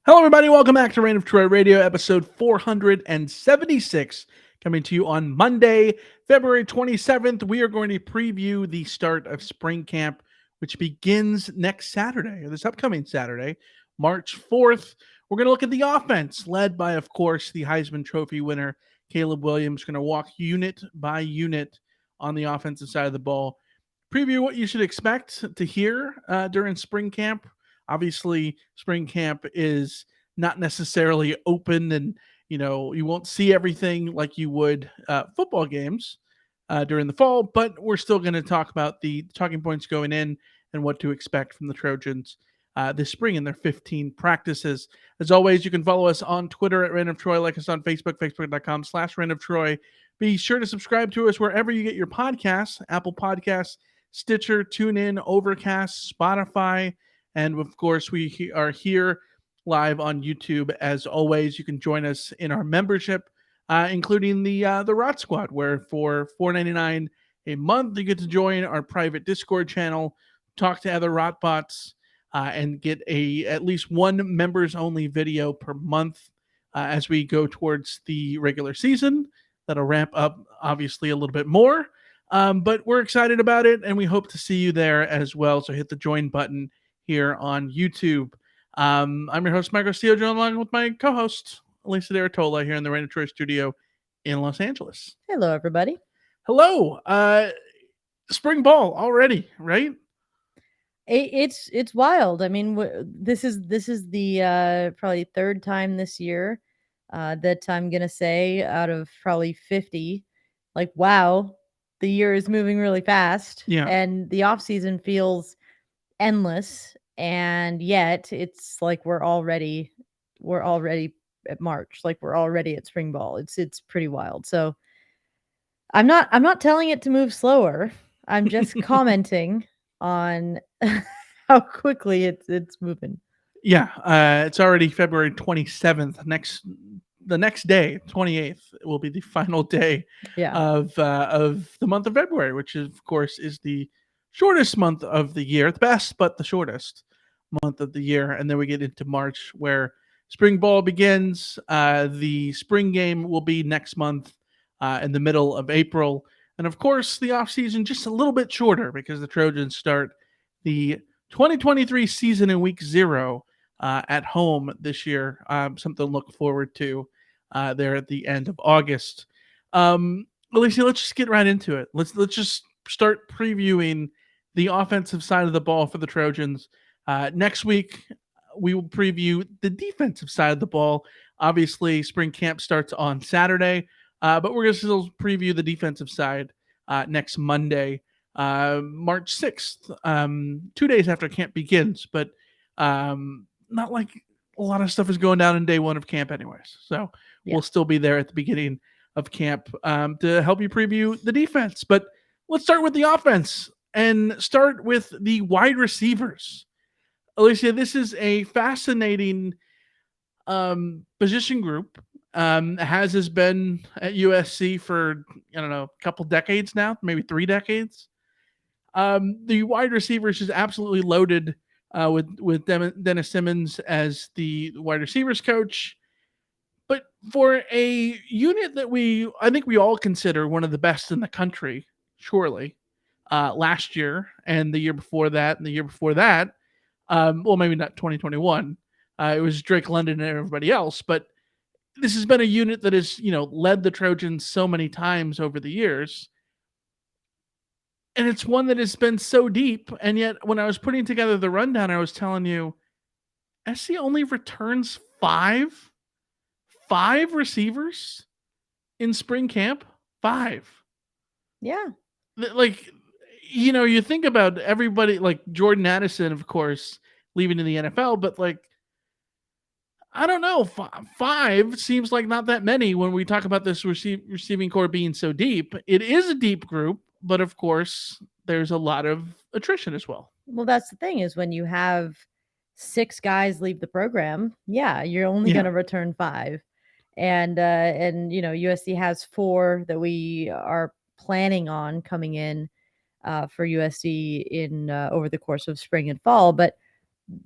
Hello, everybody. Welcome back to Reign of Troy Radio, episode 476, coming to you on Monday, February 27th. We are going to preview the start of spring camp, which begins next Saturday, or this upcoming Saturday, March 4th. We're going to look at the offense, led by, of course, the Heisman Trophy winner, Caleb Williams. Going to walk unit by unit on the offensive side of the ball, preview what you should expect to hear during spring camp. Obviously, spring camp is not necessarily open, and you won't see everything like you would football games during the fall. But we're still going to talk about the talking points going in and what to expect from the Trojans this spring in their 15 practices. As always, you can follow us on Twitter at Reign of Troy, like us on Facebook, facebook.com/Reign of Troy. Be sure to subscribe to us wherever you get your podcasts, Apple Podcasts, Stitcher, TuneIn, Overcast, Spotify, and of course, we are here live on YouTube. As always, you can join us in our membership, including the Rot Squad, where for $4.99 a month, you get to join our private Discord channel, talk to other Rotbots, and get at least one members only video per month as we go towards the regular season. That'll ramp up, obviously, a little bit more. But we're excited about it, and we hope to see you there as well. So hit the join button here on YouTube. I'm your host, Mike Garcia, along with my co-host, Elisa Deratola, here in the Reign of Troy studio in Los Angeles. Hello, everybody. Hello. Spring ball already, right? It's wild. I mean, this is the probably third time this year that I'm gonna say out of probably 50, like, wow, the year is moving really fast, Yeah. and the off season feels endless, and yet it's like we're already at March, like we're already at spring ball. It's pretty wild. So I'm not telling it to move slower. I'm just commenting on how quickly it's moving. Yeah. It's already February 27th. The next day, 28th, will be the final day Yeah. of the month of February, which is, of course, is the shortest month of the year, the best but the shortest month of the year. And then we get into March, where spring ball begins. The spring game will be next month, in the middle of April, and of course, the off season just a little bit shorter because the Trojans start the 2023 season in week 0 at home this year. Something to look forward to there at the end of August. Alicia, let's just get right into it. Let's just start previewing the offensive side of the ball for the Trojans. Next week, we will preview the defensive side of the ball. Obviously, spring camp starts on Saturday, but we're going to still preview the defensive side next Monday, March 6th, 2 days after camp begins. But not like a lot of stuff is going down in day one of camp, anyways. So Yeah. we'll still be there at the beginning of camp to help you preview the defense. But let's start with the offense and start with the wide receivers. Alicia, this is a fascinating position group. Has been at USC for, I don't know, a couple decades now, maybe 3 decades. The wide receivers is absolutely loaded with Dennis Simmons as the wide receivers coach. But for a unit that I think we all consider one of the best in the country, surely, last year and the year before that and the year before that, well, maybe not 2021. It was Drake London and everybody else, but this has been a unit that has, led the Trojans so many times over the years. And it's one that has been so deep. And yet, when I was putting together the rundown, I was telling you, SC only returns five receivers in spring camp. 5. Yeah. Like, you think about everybody, like Jordan Addison, of course, leaving in the NFL, but like, I don't know. 5 seems like not that many when we talk about this receiving core being so deep. It is a deep group, but of course, there's a lot of attrition as well. Well, that's the thing, is when you have 6 guys leave the program, yeah, you're only Yeah. gonna return 5. And USC has 4 that we are planning on coming in for USC in over the course of spring and fall. But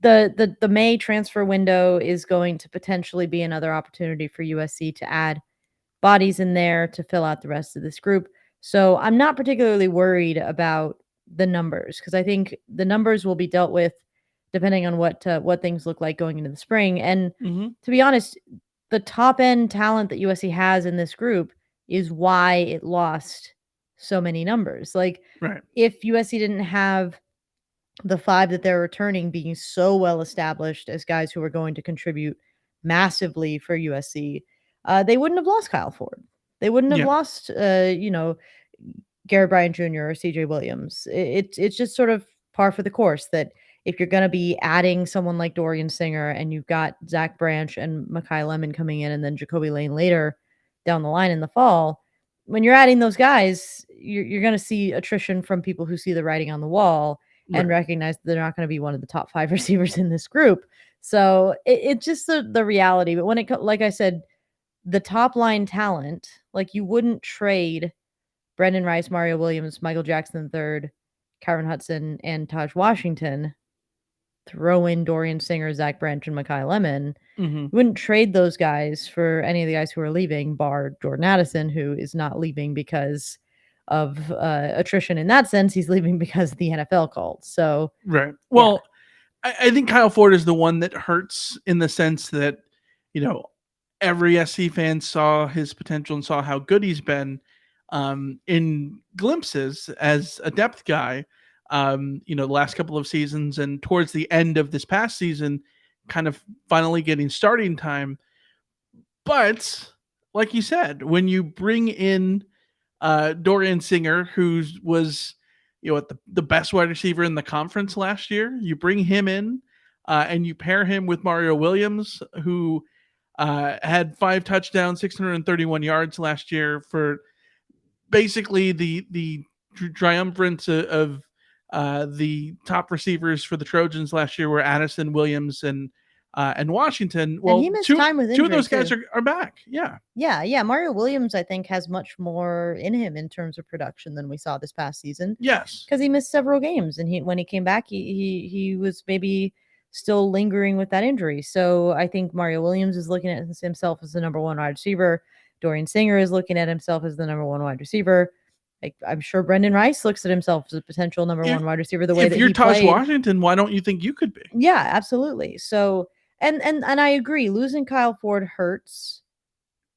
the May transfer window is going to potentially be another opportunity for USC to add bodies in there to fill out the rest of this group. So I'm not particularly worried about the numbers because I think the numbers will be dealt with depending on what things look like going into the spring. And Hmm. to be honest, the top end talent that USC has in this group is why it lost so many numbers. Like Right. if USC didn't have the five that they're returning being so well established as guys who are going to contribute massively for USC, they wouldn't have lost Kyle Ford. They wouldn't have Yeah. lost, Garrett Bryant Jr. or CJ Williams. It's just sort of par for the course that if you're going to be adding someone like Dorian Singer and you've got Zach Branch and Makai Lemon coming in and then Jacoby Lane later down the line in the fall, when you're adding those guys, you're going to see attrition from people who see the writing on the wall and Right. recognize that they're not going to be one of the top five receivers in this group. So it's just the reality. But when it, like I said, the top line talent, like you wouldn't trade Brendan Rice, Mario Williams, Michael Jackson III, Kyron Hudson, and Taj Washington, throw in Dorian Singer, Zach Branch, and Makai Lemon. Hmm. You wouldn't trade those guys for any of the guys who are leaving, bar Jordan Addison, who is not leaving because of attrition in that sense. He's leaving because the NFL called. So, Right. yeah. Well, I think Kyle Ford is the one that hurts in the sense that, you know, every SC fan saw his potential and saw how good he's been in glimpses as a depth guy. The last couple of seasons and towards the end of this past season, kind of finally getting starting time. But like you said, when you bring in Dorian Singer, who was at the best wide receiver in the conference last year, you bring him in and you pair him with Mario Williams, who had 5 touchdowns, 631 yards last year for basically the triumvirate of the top receivers for the Trojans last year were Addison, Williams, and Washington. And he Well, missed two time with two of injury those guys too. are back. Yeah. Yeah. Mario Williams, I think, has much more in him in terms of production than we saw this past season Yes. because he missed several games, and when he came back, he was maybe still lingering with that injury. So I think Mario Williams is looking at himself as the number one wide receiver. Dorian Singer is looking at himself as the number one wide receiver. I'm sure Brendan Rice looks at himself as a potential number If one wide receiver the way if that you're he Taj played. Washington, why don't you think you could be? Yeah, absolutely. So and I agree, losing Kyle Ford hurts.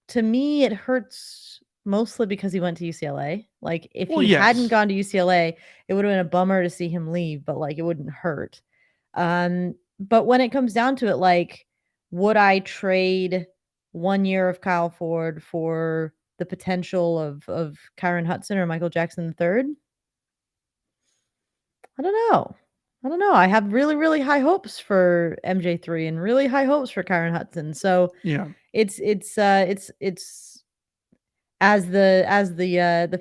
To me, it hurts mostly because he went to UCLA. Like, if Well, he hadn't yes. gone to UCLA, it would have been a bummer to see him leave, but, like, it wouldn't hurt. But when it comes down to it, like, would I trade 1 year of Kyle Ford for the potential of Kyron Hudson or Michael Jackson III? I don't know. I don't know. I have really, really high hopes for MJ3 and really high hopes for Kyron Hudson. So, Yeah. it's the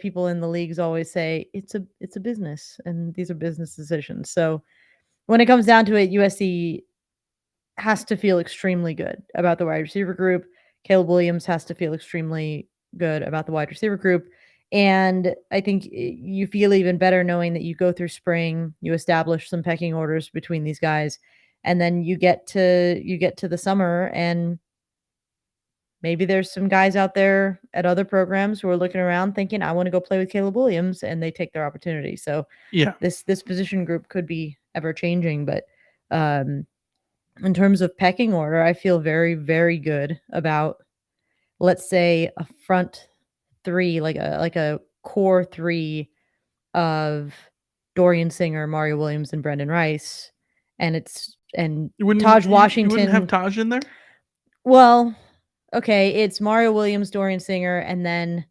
people in the leagues always say, it's a business and these are business decisions. So when it comes down to it, USC has to feel extremely good about the wide receiver group. Caleb Williams has to feel extremely good about the wide receiver group. And I think you feel even better knowing that you go through spring, you establish some pecking orders between these guys, and then you get to the summer, and maybe there's some guys out there at other programs who are looking around thinking, I want to go play with Caleb Williams, and they take their opportunity. So Yeah. this position group could be ever changing, but um, in terms of pecking order, I feel very, very good about, let's say, a front three, like a core three of Dorian Singer, Mario Williams, and Brendan Rice, and Taj You wouldn't have Washington. Taj in there? Well, okay, it's Mario Williams, Dorian Singer, and then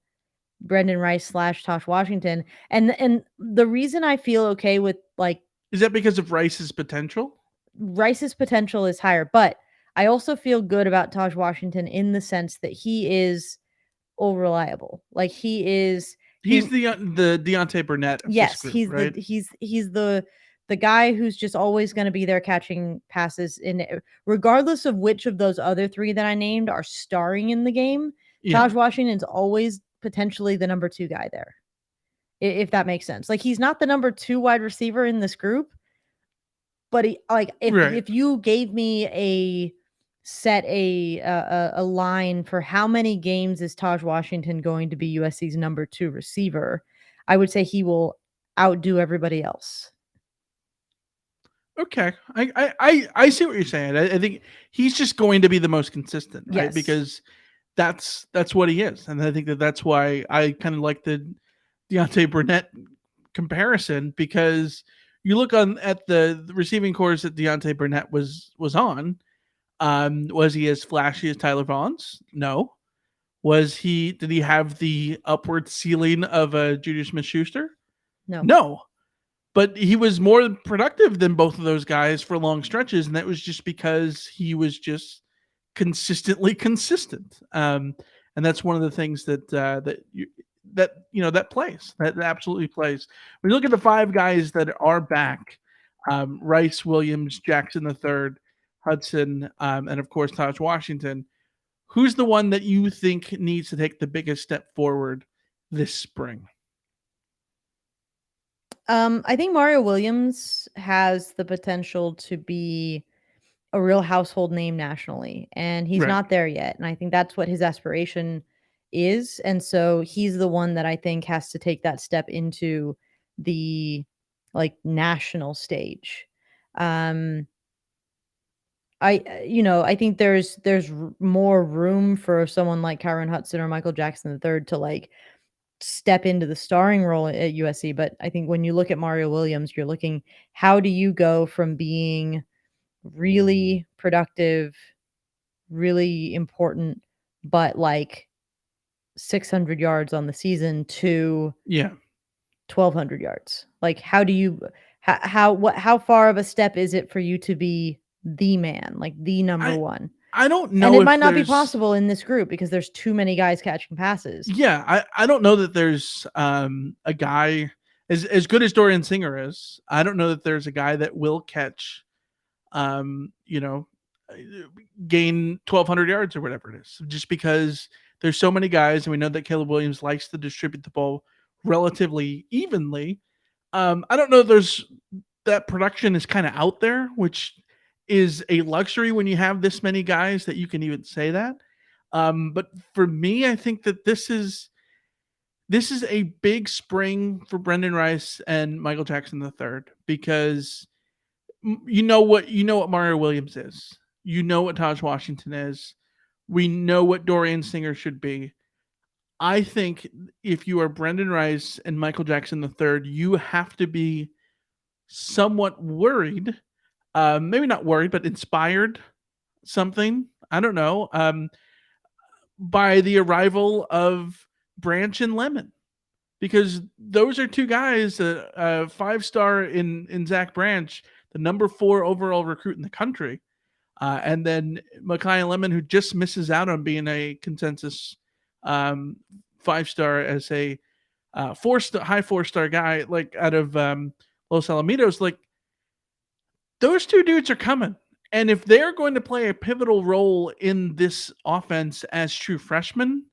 Brendan Rice slash Tosh Washington. And the reason I feel okay with, like, Is that because of Rice's potential? Rice's potential is higher, but I also feel good about Taj Washington in the sense that he is all reliable. Like, he He's the Deontay Burnett of this yes, group, right? he's the guy who's just always going to be there catching passes in, regardless of which of those other three that I named are starring in the game. Yeah. Taj Washington's always potentially the number 2 guy there. If that makes sense. Like, he's not the number 2 wide receiver in this group, But like Right. if you gave me a line for how many games is Taj Washington going to be USC's number 2 receiver, I would say he will outdo everybody else. Okay. I see what you're saying. I think he's just going to be the most consistent, right? Yes. Because that's what he is, and I think that's why I kind of like the Deontay Burnett comparison, because you look on at the receiving course that Deontay Burnett was on. Was he as flashy as Tyler Vaughns? No. Was he? Did he have the upward ceiling of a Juju Smith-Schuster? No. No. But he was more productive than both of those guys for long stretches, and that was just because he was just consistently consistent. And that's one of the things that plays, that absolutely plays. When you look at the five guys that are back, Rice, Williams, Jackson the third, Hudson, and of course Taj Washington. Who's the one that you think needs to take the biggest step forward this spring? I think Mario Williams has the potential to be a real household name nationally, and he's Right. not there yet. And I think that's what his aspiration is. And so he's the one that I think has to take that step into the like national stage. Um, I think there's more room for someone like Kyron Hudson or Michael Jackson the third to like step into the starring role at USC. But I think when you look at Mario Williams, you're looking, how do you go from being really productive, really important, but like 600 yards on the season to Yeah. 1,200 yards? Like, how do you, how far of a step is it for you to be the man, like the number I one? I don't And know it if might not be there's possible in this group because there's too many guys catching passes. yeah, I don't know that there's a guy as good as Dorian Singer is. I don't know that there's a guy that will catch um, you know, uh, gain 1,200 yards or whatever it is, just because there's so many guys, and we know that Caleb Williams likes to distribute the ball relatively evenly. I don't know if there's that production is kind of out there, which is a luxury when you have this many guys that you can even say that. But for me, I think that this is a big spring for Brendan Rice and Michael Jackson III, because you know what Mario Williams is. You know what Taj Washington is. We know what Dorian Singer should be. I think if you are Brendan Rice and Michael Jackson III, you have to be somewhat worried, maybe not worried, but inspired something. I don't know. By the arrival of Branch and Lemon, because those are two guys, five-star in Zach Branch, the number 4 overall recruit in the country, and then Makai Lemon, who just misses out on being a consensus um, 5-star as a high 4-star guy, like out of Los Alamitos. Like, those two dudes are coming. And if they're going to play a pivotal role in this offense as true freshmen,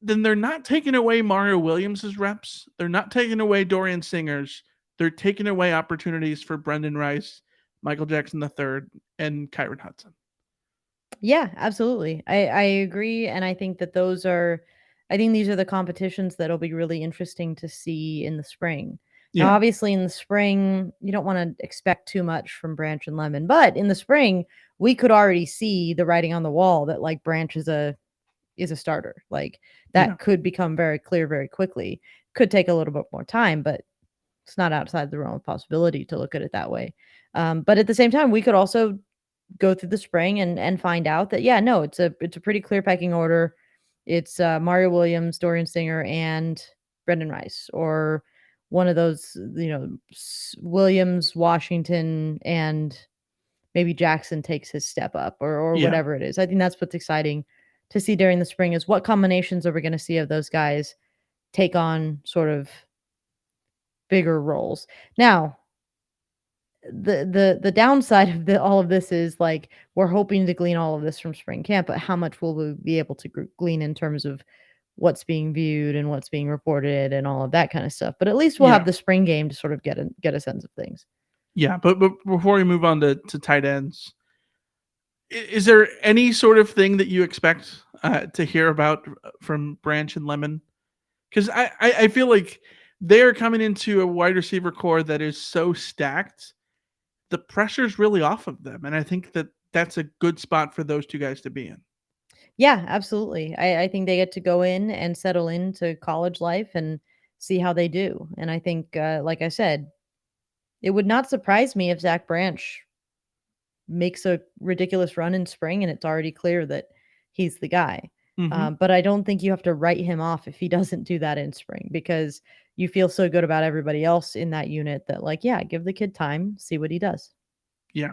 then they're not taking away Mario Williams's reps. They're not taking away Dorian Singer's. They're taking away opportunities for Brendan Rice, Michael Jackson III, and Kyron Hudson. Yeah, absolutely. I agree, and I think that I think these are the competitions that'll be really interesting to see in the spring. Now, Yeah, obviously, in the spring, you don't want to expect too much from Branch and Lemon, but in the spring, we could already see the writing on the wall that like Branch is a starter. Like yeah, that could become very clear very quickly. Could take a little bit more time, but it's not outside the realm of possibility to look at it that way. But at the same time, we could also go through the spring and find out that yeah, no, it's a pretty clear pecking order. It's Mario Williams, Dorian Singer, and Brendan Rice, or one of those, Williams, Washington, and maybe Jackson takes his step up, or yeah. whatever it is. I think that's what's exciting to see during the spring is what combinations are we going to see of those guys take on sort of bigger roles. Now, the downside of all of this is like we're hoping to glean all of this from spring camp, but how much will we be able to glean in terms of what's being viewed and what's being reported and all of that kind of stuff? But at least we'll have Yeah. the spring game to sort of get a sense of things. Yeah, but before we move on to tight ends, is there any sort of thing that you expect to hear about from Branch and Lemon? Because I feel like they're coming into a wide receiver core that is so stacked. The pressure's really off of them, and I think that that's a good spot for those two guys to be in. Yeah, absolutely. I think they get to go in and settle into college life and see how they do. And I think, like I said, it would not surprise me if Zach Branch makes a ridiculous run in spring and it's already clear that he's the guy. Hmm. But I don't think you have to write him off if he doesn't do that in spring because you feel so good about everybody else in that unit that, like, yeah, give the kid time, see what he does. Yeah.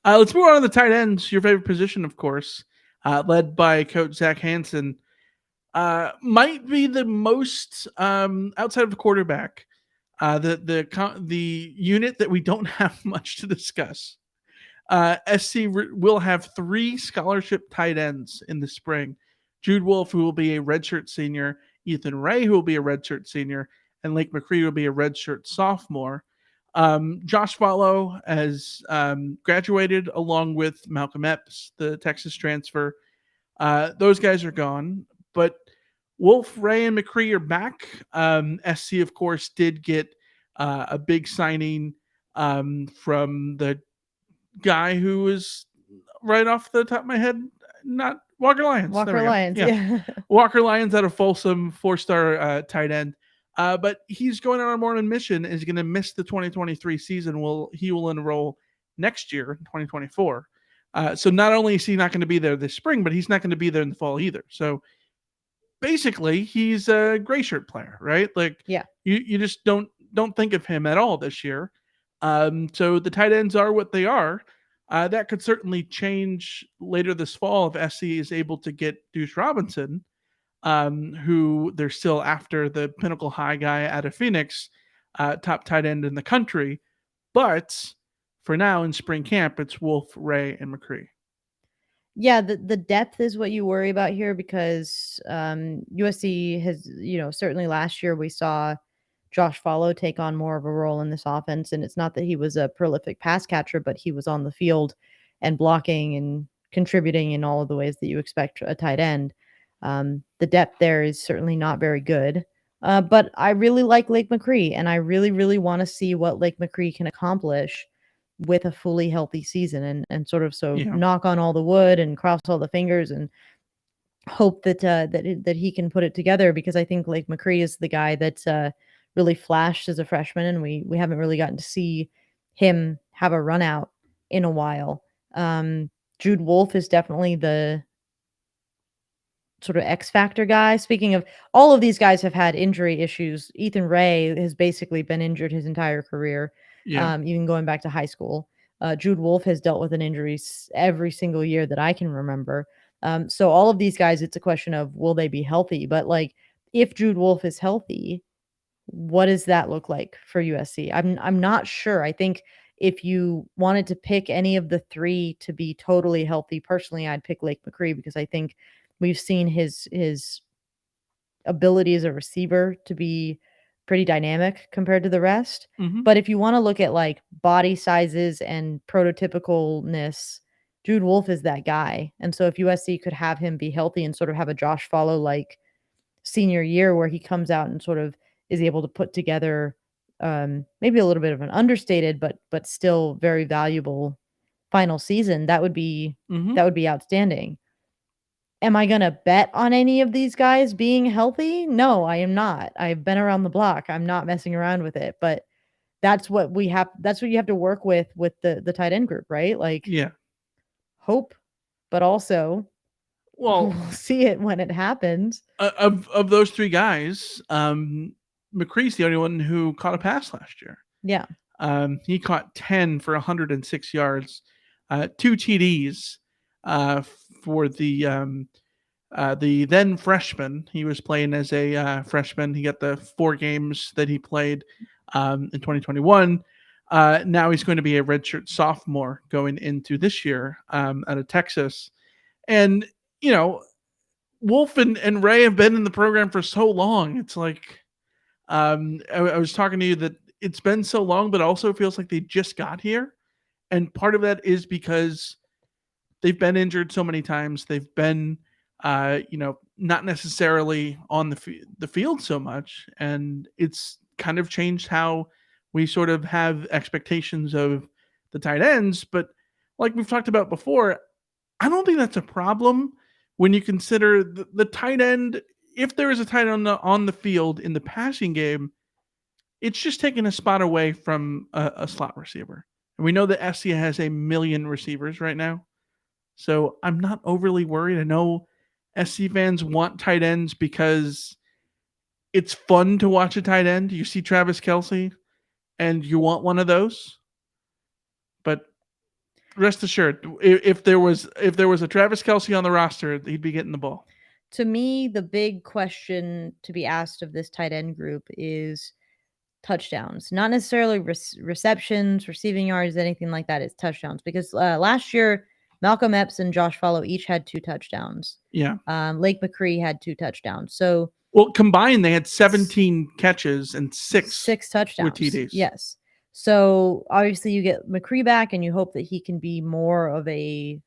Let's move on to the tight ends. Your favorite position, of course, led by Coach Zach Hansen. Might be the most outside of the quarterback. The unit that we don't have much to discuss. Will have 3 scholarship tight ends in the spring. Jude Wolf, who will be a redshirt senior, Ethan Ray, who will be a redshirt senior, and Lake McCree will be a redshirt sophomore. Josh Follow has graduated along with Malcolm Epps, the Texas transfer. Those guys are gone, but Wolf, Ray, and McCree are back. SC, of course, did get a big signing from the guy who is right off the top of my head, not Walker Lyons. There Walker we go. Lyons, Yeah, yeah. Walker Lyons out of Folsom, 4-star tight end. But he's going on a morning mission. Is going to miss the 2023 season. He will enroll next year in 2024. So not only is he not going to be there this spring, but he's not going to be there in the fall either. So basically, he's a gray shirt player, right? Like Yeah. you just don't think of him at all this year. So the tight ends are what they are. That could certainly change later this fall if SC is able to get Deuce Robinson, who they're still after the Pinnacle High guy out of Phoenix, top tight end in the country. But for now in spring camp, it's Wolf, Ray, and McCree. Yeah, the depth is what you worry about here because USC has, certainly last year we saw Josh Follow take on more of a role in this offense. And it's not that he was a prolific pass catcher, but he was on the field and blocking and contributing in all of the ways that you expect a tight end. The depth there is certainly not very good. But I really like Lake McCree, and I really, really want to see what Lake McCree can accomplish with a fully healthy season and sort of so Yeah. knock on all the wood and cross all the fingers and hope that that he can put it together because I think Lake McCree is the guy that's really flashed as a freshman, and we haven't really gotten to see him have a run out in a while. Jude Wolf is definitely the sort of X factor guy. Speaking of, all of these guys have had injury issues. Ethan Ray has basically been injured his entire career, Yeah. even going back to high school. Jude Wolf has dealt with an injury every single year that I can remember. So all of these guys, it's a question of will they be healthy? But like, if Jude Wolf is healthy, what does that look like for USC? I'm not sure. I think if you wanted to pick any of the 3 to be totally healthy, personally, I'd pick Lake McCree because I think we've seen his ability as a receiver to be pretty dynamic compared to the rest. Hmm. But if you wanna look at, like, body sizes and prototypicalness, Jude Wolf is that guy. And so if USC could have him be healthy and sort of have a Josh Follow like senior year where he comes out and sort of is able to put together, maybe a little bit of an understated, but still very valuable final season, Hmm. that would be outstanding. Am I gonna bet on any of these guys being healthy? No, I am not. I've been around the block. I'm not messing around with it, but that's what you have to work with the tight end group, right? Like, Yeah. hope, but also we'll Well, see it when it happens. of those 3 guys, McCree's the only one who caught a pass last year. Yeah. He caught 10 for 106 yards, 2 TDs for the then freshman. He was playing as a freshman. He got the 4 games that he played in 2021. Now he's going to be a redshirt sophomore going into this year out of Texas. And, you know, Wolf and Ray have been in the program for so long. It's like I was talking to you that it's been so long, but also feels like they just got here. And part of that is because they've been injured so many times. They've been, not necessarily on the field so much, and it's kind of changed how we sort of have expectations of the tight ends. But like we've talked about before, I don't think that's a problem when you consider the tight end. If there is a tight end on the field in the passing game, it's just taking a spot away from a slot receiver. And we know that SC has a million receivers right now. So I'm not overly worried. I know SC fans want tight ends because it's fun to watch a tight end. You see Travis Kelce and you want one of those. But rest assured, if there was a Travis Kelce on the roster, he'd be getting the ball. To me, the big question to be asked of this tight end group is touchdowns, not necessarily receptions, receiving yards, anything like that. It's touchdowns because last year Malcolm Epps and Josh Follow each had 2 touchdowns. Yeah. Lake McCree had 2 touchdowns. So Well, combined they had 17 catches and 6 touchdowns. with TDs. Yes. So obviously you get McCree back and you hope that he can be more of a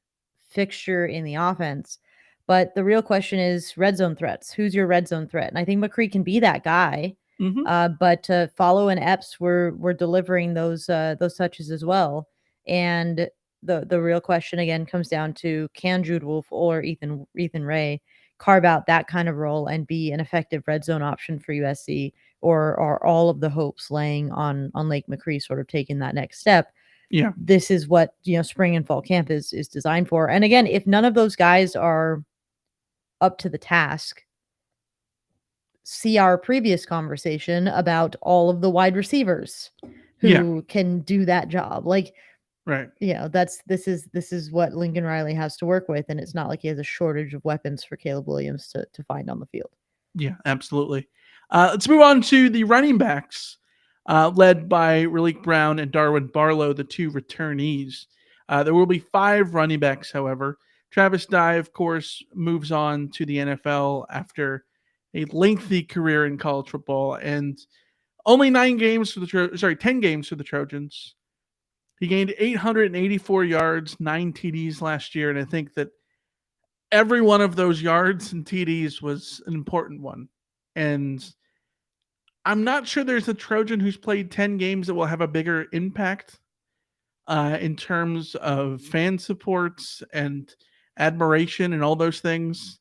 fixture in the offense. But the real question is red zone threats. Who's your red zone threat? And I think McCree can be that guy. But Follow and Epps were delivering those touches as well. And the real question again comes down to, can Jude Wolf or Ethan Ray carve out that kind of role and be an effective red zone option for USC, or are all of the hopes laying on Lake McCree sort of taking that next step? Yeah. This is what, spring and fall camp is designed for. And again, if none of those guys are up to the task, see our previous conversation about all of the wide receivers who can do that job. Like, right. This is what Lincoln Riley has to work with. And it's not like he has a shortage of weapons for Caleb Williams to find on the field. Yeah, absolutely. Let's move on to the running backs, led by Raleek Brown and Darwin Barlow, the 2 returnees. There will be 5 running backs, however. Travis Dye, of course, moves on to the NFL after a lengthy career in college football and only 10 games for the Trojans. He gained 884 yards, 9 TDs last year, and I think that every one of those yards and TDs was an important one. And I'm not sure there's a Trojan who's played 10 games that will have a bigger impact in terms of fan supports and admiration and all those things.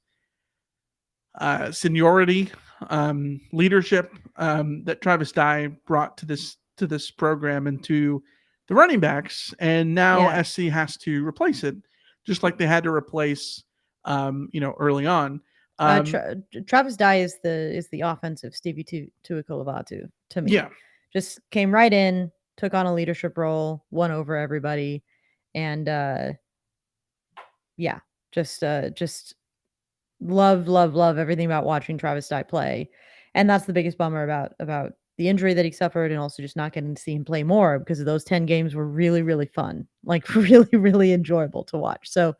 Seniority, leadership that Travis Dye brought to this program and to the running backs, and now SC has to replace it, just like they had to replace, early on. Travis Dye is the offensive Stevie Tuikolevatu to me. Yeah, just came right in, took on a leadership role, won over everybody, and just love everything about watching Travis Dye play. And that's the biggest bummer about the injury that he suffered, and also just not getting to see him play more, because those 10 games were really, really fun, like really, really enjoyable to watch. So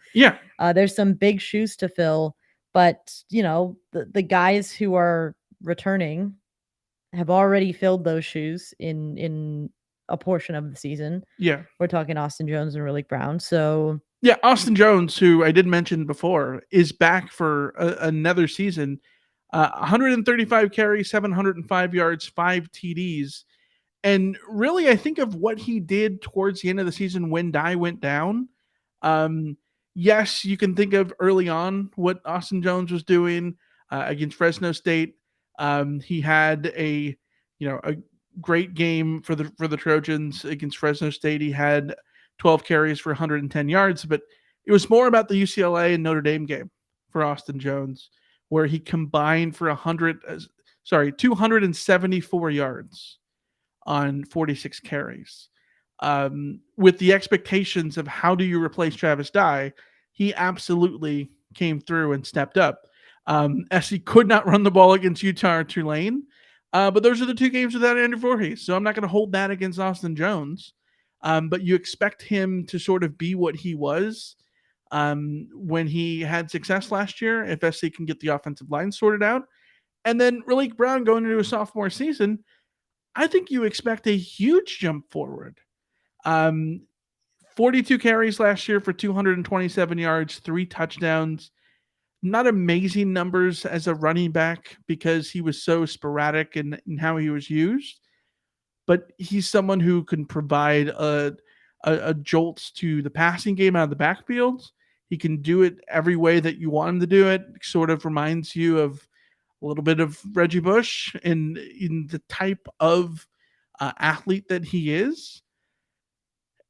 there's some big shoes to fill, but the guys who are returning have already filled those shoes in a portion of the season. Yeah. We're talking Austin Jones and Raleek Brown. So yeah, Austin Jones, who I did mention before, is back for another season. 135 carries, 705 yards, 5 TDs. And really, I think of what he did towards the end of the season when Dye went down. Yes, you can think of early on what Austin Jones was doing against Fresno State. He had a great game for the Trojans against Fresno State. He had 12 carries for 110 yards, but it was more about the UCLA and Notre Dame game for Austin Jones, where he combined for 274 yards on 46 carries. With the expectations of how do you replace Travis Dye, he absolutely came through and stepped up. SC could not run the ball against Utah or Tulane, but those are the 2 games without Andrew Voorhees, so I'm not going to hold that against Austin Jones. But you expect him to sort of be what he was when he had success last year, if SC can get the offensive line sorted out. And then Raleek Brown going into a sophomore season, I think you expect a huge jump forward. Um, 42 carries last year for 227 yards, 3 touchdowns. Not amazing numbers as a running back because he was so sporadic in how he was used, but he's someone who can provide a jolt to the passing game out of the backfield. He can do it every way that you want him to do it. Sort of reminds you of a little bit of Reggie Bush in the type of athlete that he is.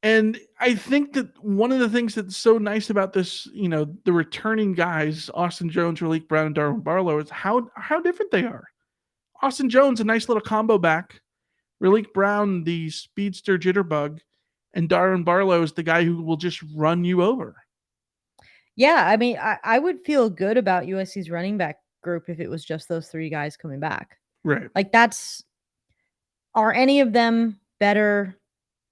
And I think that one of the things that's so nice about this, the returning guys, Austin Jones, Raleek Brown, and Darwin Barlow, is how different they are. Austin Jones, a nice little combo back. Raleek Brown, the speedster jitterbug, and Darwin Barlow is the guy who will just run you over. Yeah, I mean, I would feel good about USC's running back group if it was just those three guys coming back. Right. Like, are any of them better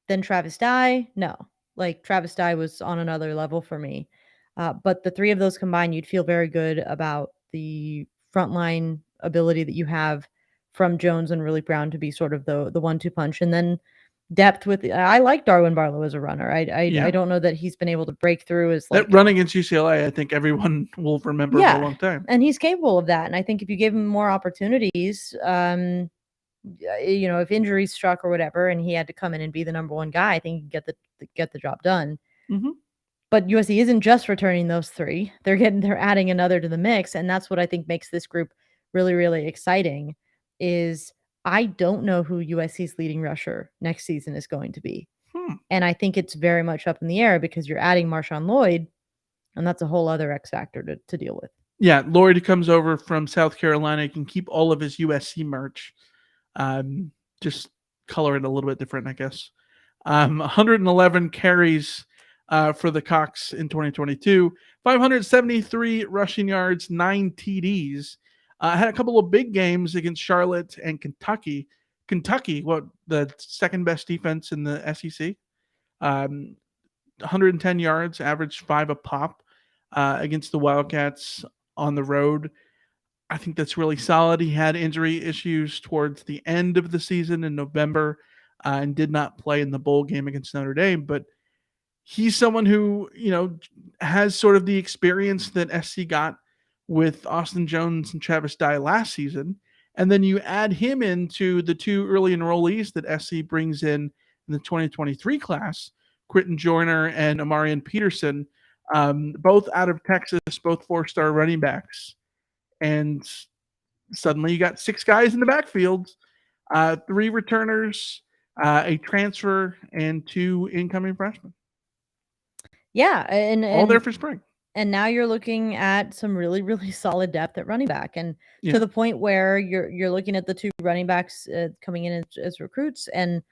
than Travis Dye? No. Like, Travis Dye was on another level for me. But the three of those combined, you'd feel very good about the frontline ability that you have from Jones and Raleek Brown to be sort of the 1-2 punch. And then depth with I like Darwin Barlow as a runner. I don't know that he's been able to break through as that like run against UCLA, I think everyone will remember for a long time. and he's capable of that. And I think if you give him more opportunities, if injuries struck or whatever, and he had to come in and be the number one guy, I think he could get the job done. Mm-hmm. But USC isn't just returning those three; they're adding another to the mix, and that's what I think makes this group really, really exciting. Is I don't know who USC's leading rusher next season is going to be, and I think it's very much up in the air because you're adding Marshawn Lloyd, and that's a whole other X factor to deal with. Yeah, Lloyd comes over from South Carolina. He can keep all of his USC merch. Just color it a little bit different, I guess. 111 carries for the Cox in 2022, 573 rushing yards, 9 TDs. Had a couple of big games against Charlotte and Kentucky. Kentucky, the second best defense in the SEC. 110 yards, averaged 5 a pop against the Wildcats on the road. I think that's really solid. He had injury issues towards the end of the season in November and did not play in the bowl game against Notre Dame, but he's someone who, has sort of the experience that SC got with Austin Jones and Travis Dye last season. And then you add him into the two early enrollees that SC brings in the 2023 class, Quentin Joyner and Amarian Peterson, both out of Texas, both 4-star running backs. And suddenly you got 6 guys in the backfield, 3 returners, a transfer, and 2 incoming freshmen. Yeah, and all there for spring. And now you're looking at some really, really solid depth at running back, and to the point where you're looking at the 2 running backs coming in as recruits, and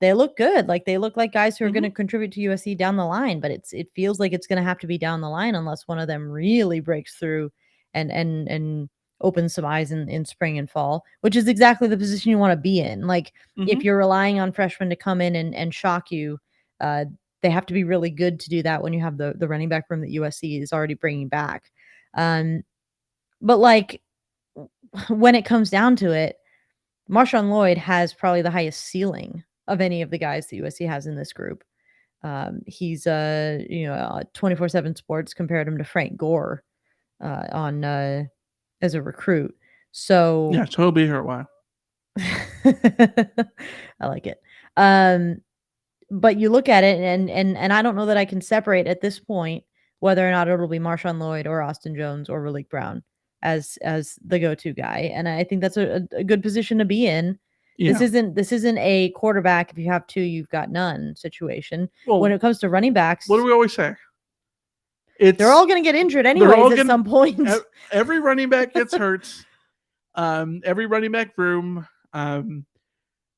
they look good. Like, they look like guys who are going to contribute to USC down the line, but it feels like it's going to have to be down the line unless one of them really breaks through and opens some eyes in spring and fall, which is exactly the position you want to be in. Like, if you're relying on freshmen to come in and shock you, they have to be really good to do that when you have the running back room that USC is already bringing back. But like, when it comes down to it, Marshawn Lloyd has probably the highest ceiling of any of the guys that USC has in this group. He's 24/7 Sports compared him to Frank Gore on as a recruit. So yeah, so he'll be here a while. I like it. But you look at it and I don't know that I can separate at this point whether or not it'll be Marshawn Lloyd or Austin Jones or Raleek Brown as the go-to guy. And I think that's a good position to be in. Yeah. This isn't a quarterback, if you have 2, you've got none situation. Well, when it comes to running backs, what do we always say? They're all going to get injured anyways at some point. Every running back gets hurt. Every running back room.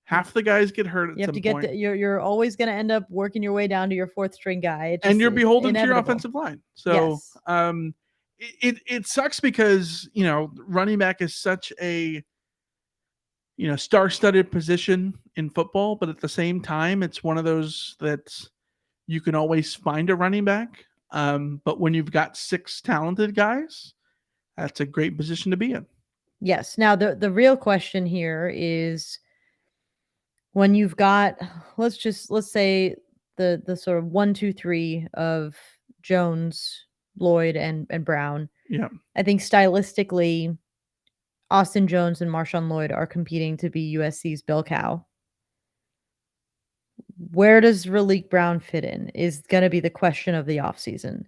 Half the guys get hurt at some point. You're always going to end up working your way down to your 4th string guy. And you're beholden to your offensive line. So yes. It sucks because, running back is such a, star-studded position in football, but at the same time, it's one of those that you can always find a running back. But when you've got 6 talented guys, that's a great position to be in. Yes. Now, the real question here is, when you've got let's say the sort of 1, 2, 3 of Jones, Lloyd, and Brown. Yeah. I think stylistically, Austin Jones and Marshawn Lloyd are competing to be USC's bell cow. Where does Raleek Brown fit in is going to be the question of the offseason,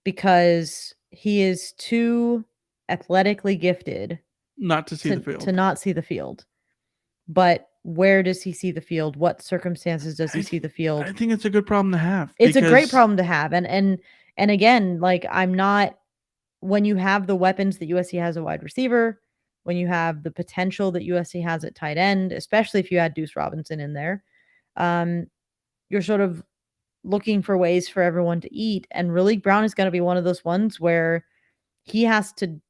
because he is too athletically gifted Not to see the to field. not see the field. But where does he see the field? What circumstances does he see the field? I think it's a good problem to have. It's a great problem to have. And again, like, I'm not, when you have the weapons that USC has a wide receiver, when you have the potential that USC has at tight end, especially if you add Deuce Robinson in there, um, you're sort of looking for ways for everyone to eat. And Raleek Brown is going to be one of those ones where he has to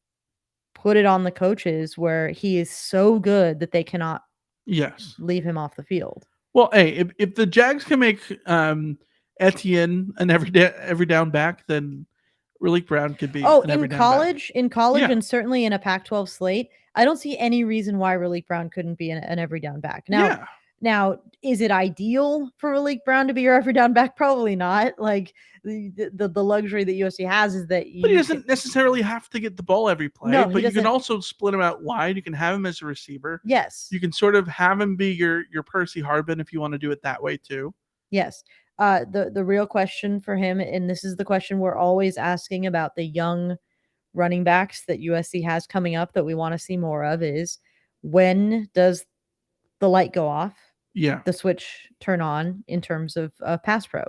put it on the coaches where he is so good that they cannot Yes. leave him off the field. Well, hey, if the Jags can make Etienne an every down back, then Raleek Brown could be Oh, an every down back. in college, Yeah. and certainly in a Pac-12 slate, I don't see any reason why Raleek Brown couldn't be an every down back. Yeah. Now, is it ideal for Raleek Brown to be your every down back? Probably not. Like, the luxury that USC has is that But he you doesn't necessarily have to get the ball every play. No, he but you can doesn't. also split him out wide. You can have him as a receiver. Yes. You can sort of have him be your Percy Harbin if you want to do it that way too. Yes. The real question for him, and this is the question we're always asking about the young running backs that USC has coming up that we want to see more of, is when does the light go off? Yeah. The switch turn on in terms of pass pro.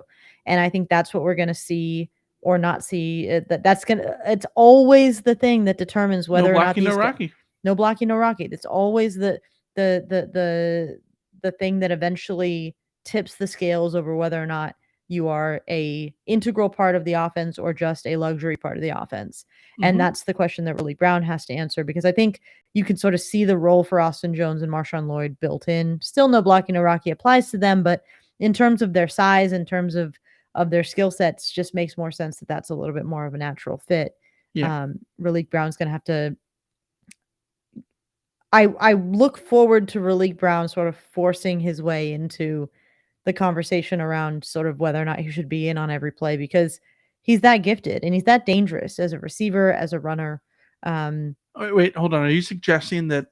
And I think that's what we're going to see or not see. It's always the thing that determines whether no or not blocking, these no Rocky. No blocking, no Rocky. It's always the thing that eventually tips the scales over whether or not you are a integral part of the offense or just a luxury part of the offense. And that's the question that Raleek Brown has to answer, because I think you can sort of see the role for Austin Jones and Marshawn Lloyd built in. Still no blocking, no Rocky applies to them, but in terms of their size, in terms of their skill sets, just makes more sense that that's a little bit more of a natural fit. Yeah. Raleek Brown's going to have to. I look forward to Raleek Brown sort of forcing his way into the conversation around sort of whether or not he should be in on every play, because he's that gifted and he's that dangerous as a receiver, as a runner. Wait, hold on. Are you suggesting that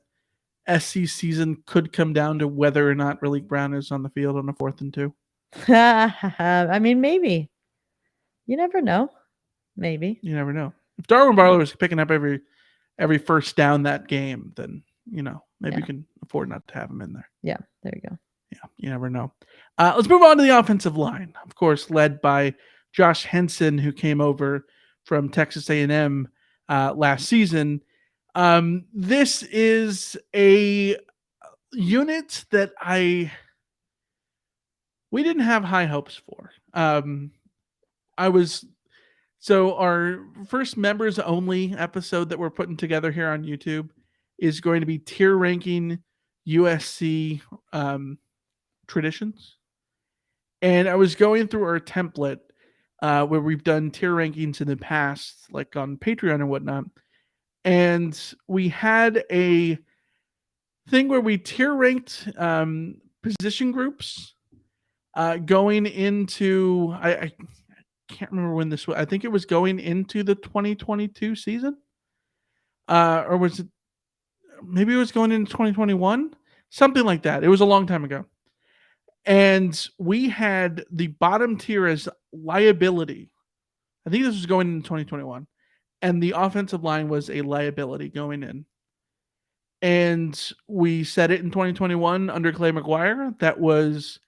SC season could come down to whether or not Raleek Brown is on the field on a 4th and 2? I mean, maybe. You never know. Maybe. You never know. If Darwin Barlow is picking up every first down that game, then maybe you can afford not to have him in there. Yeah, there you go. Yeah, you never know. Let's move on to the offensive line. Of course, led by Josh Henson, who came over from Texas A&M last season. This is a unit that we didn't have high hopes for. So our first members only episode that we're putting together here on YouTube is going to be tier ranking USC traditions. And I was going through our template where we've done tier rankings in the past, like on Patreon and whatnot. And we had a thing where we tier ranked position groups going into, I can't remember when this was. I think it was going into the 2022 season. Or was it, maybe it was going into 2021? Something like that. It was a long time ago. And we had the bottom tier as liability. I think this was going in 2021. And the offensive line was a liability going in. And we said it in 2021 under Clay McGuire. That was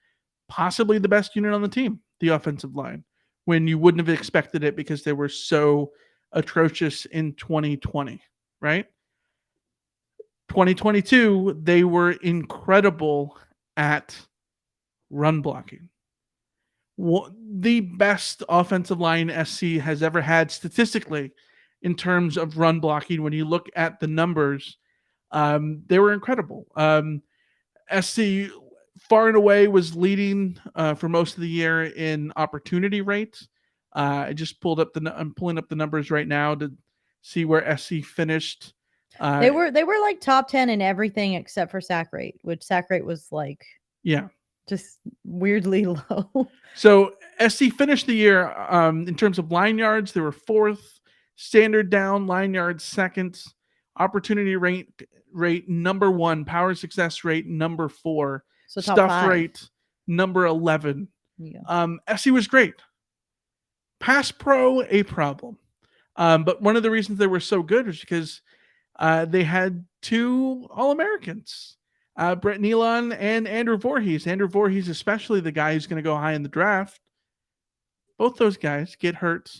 possibly the best unit on the team, the offensive line, when you wouldn't have expected it because they were so atrocious in 2020, right? 2022, they were incredible at run blocking. The best offensive line SC has ever had statistically in terms of run blocking. When you look at the numbers, they were incredible. SC far and away was leading for most of the year in opportunity rates. I just I'm pulling up the numbers right now to see where SC finished. They were like top 10 in everything except for sack rate, which sack rate was like Yeah. just weirdly low. So SC finished the year in terms of line yards. They were fourth, standard down, line yards second, opportunity rate number one, power success rate number four, So top stuff 5. rate number 11. Yeah. SC was great. Pass pro a problem. But one of the reasons they were so good was because they had two All Americans, Brett Nealon and Andrew Voorhees. Andrew Voorhees, especially the guy who's going to go high in the draft. Both those guys get hurt.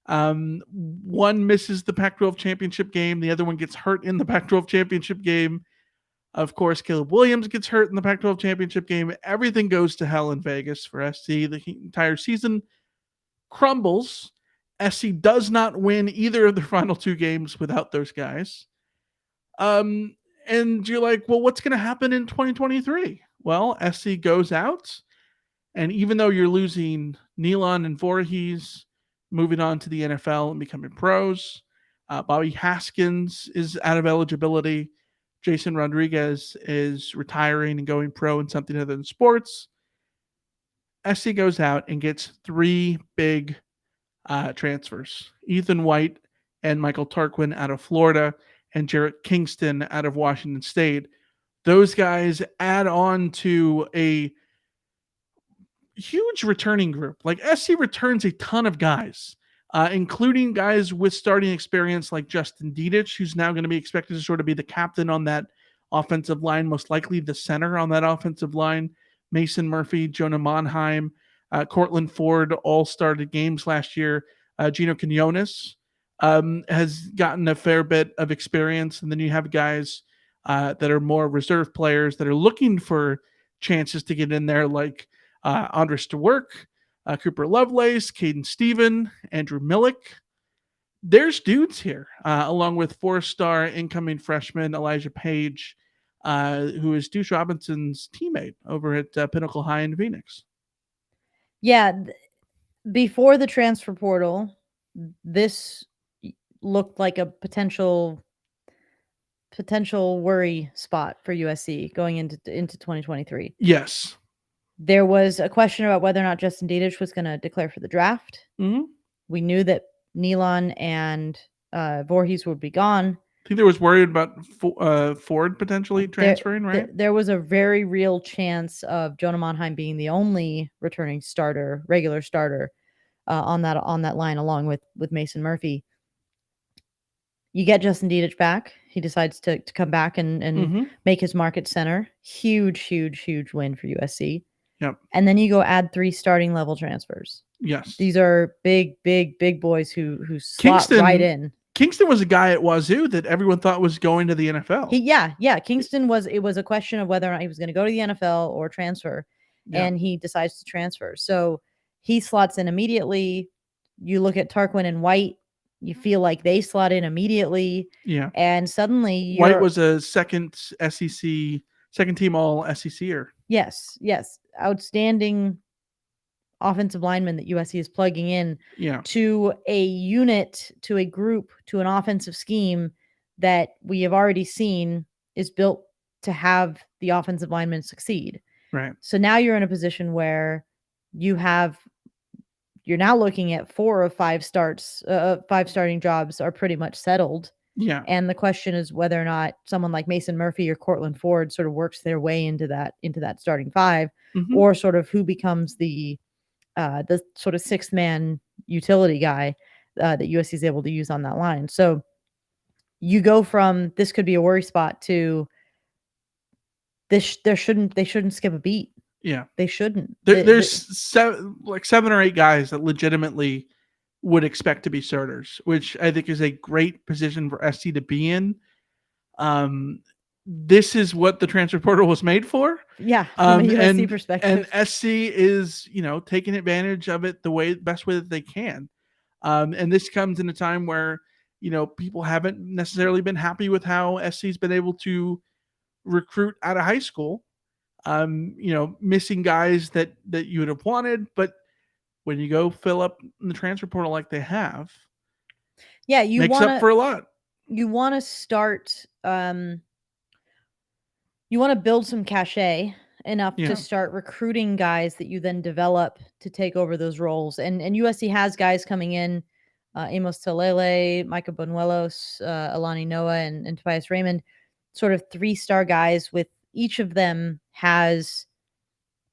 One misses the Pac 12 championship game, the other one gets hurt in the Pac 12 championship game. Of course, Caleb Williams gets hurt in the Pac 12 championship game. Everything goes to hell in Vegas for SC. The entire season crumbles. SC does not win either of their final two games without those guys. And you're like, well, what's going to happen in 2023? Well, SC goes out, and even though you're losing Nealon and Voorhees, moving on to the NFL and becoming pros, Bobby Haskins is out of eligibility. Jason Rodriguez is retiring and going pro in something other than sports. SC goes out and gets three big transfers: Ethan White and Michael Tarquin out of Florida, and Jarrett Kingston out of Washington State. Those guys add on to a huge returning group. Like SC returns a ton of guys, including guys with starting experience like Justin Dedich, who's now going to be expected to sort of be the captain on that offensive line, most likely the center on that offensive line. Mason Murphy, Jonah Monheim, Cortland Ford all started games last year. Gino Quinones has gotten a fair bit of experience. And then you have guys that are more reserve players that are looking for chances to get in there, like Andres DeWerk, Cooper Lovelace, Caden Stephen, Andrew Millick. There's dudes here, along with four-star incoming freshman Elijah Page, who is Deuce Robinson's teammate over at Pinnacle High in Phoenix. Yeah, before the transfer portal, this looked like a potential worry spot for USC going into 2023. Yes. There was a question about whether or not Justin Dedich was going to declare for the draft. Mm-hmm. We knew that Nealon and Voorhees would be gone. I think there was worried about Ford potentially transferring, right? There was a very real chance of Jonah Monheim being the only returning starter, regular starter on that line, along with Mason Murphy. You get Justin Dedich back. He decides to come back and make his mark at center. Huge win for USC. Yep. And then you go add 3 starting level transfers. Yes. These are big boys who slot right in. Kingston was a guy at Wazoo that everyone thought was going to the NFL. Kingston was a question of whether or not he was going to go to the NFL or transfer. Yeah. And he decides to transfer. So he slots in immediately. You look at Tarquin and White, you feel like they slot in immediately. Yeah. And suddenly White was a second team all SEC-er. Yes. Outstanding offensive lineman that USC is plugging in to a unit, to a group, to an offensive scheme that we have already seen is built to have the offensive linemen succeed. Right. So now you're in a position where you're now looking at 4 of 5 starts, 5 starting jobs are pretty much settled. Yeah. And the question is whether or not someone like Mason Murphy or Cortland Ford sort of works their way into that starting 5, or sort of who becomes the sort of 6th man utility guy that USC is able to use on that line. So you go from this could be a worry spot to this. They shouldn't skip a beat. Yeah, they shouldn't. There's 7 or 8 guys that legitimately would expect to be starters, which I think is a great position for SC to be in. This is what the transfer portal was made for. Yeah, from a USC perspective. And SC is, taking advantage of it the best way that they can. And this comes in a time where, people haven't necessarily been happy with how SC's been able to recruit out of high school. Missing guys that you would have wanted, but when you go fill up the transfer portal like they have, makes up for a lot. You want to start. You want to build some cachet enough Yeah. to start recruiting guys that you then develop to take over those roles. And USC has guys coming in, Amos Talele, Micah Bonuelos, Alani Noah, and Tobias Raymond, sort of 3-star guys with each of them has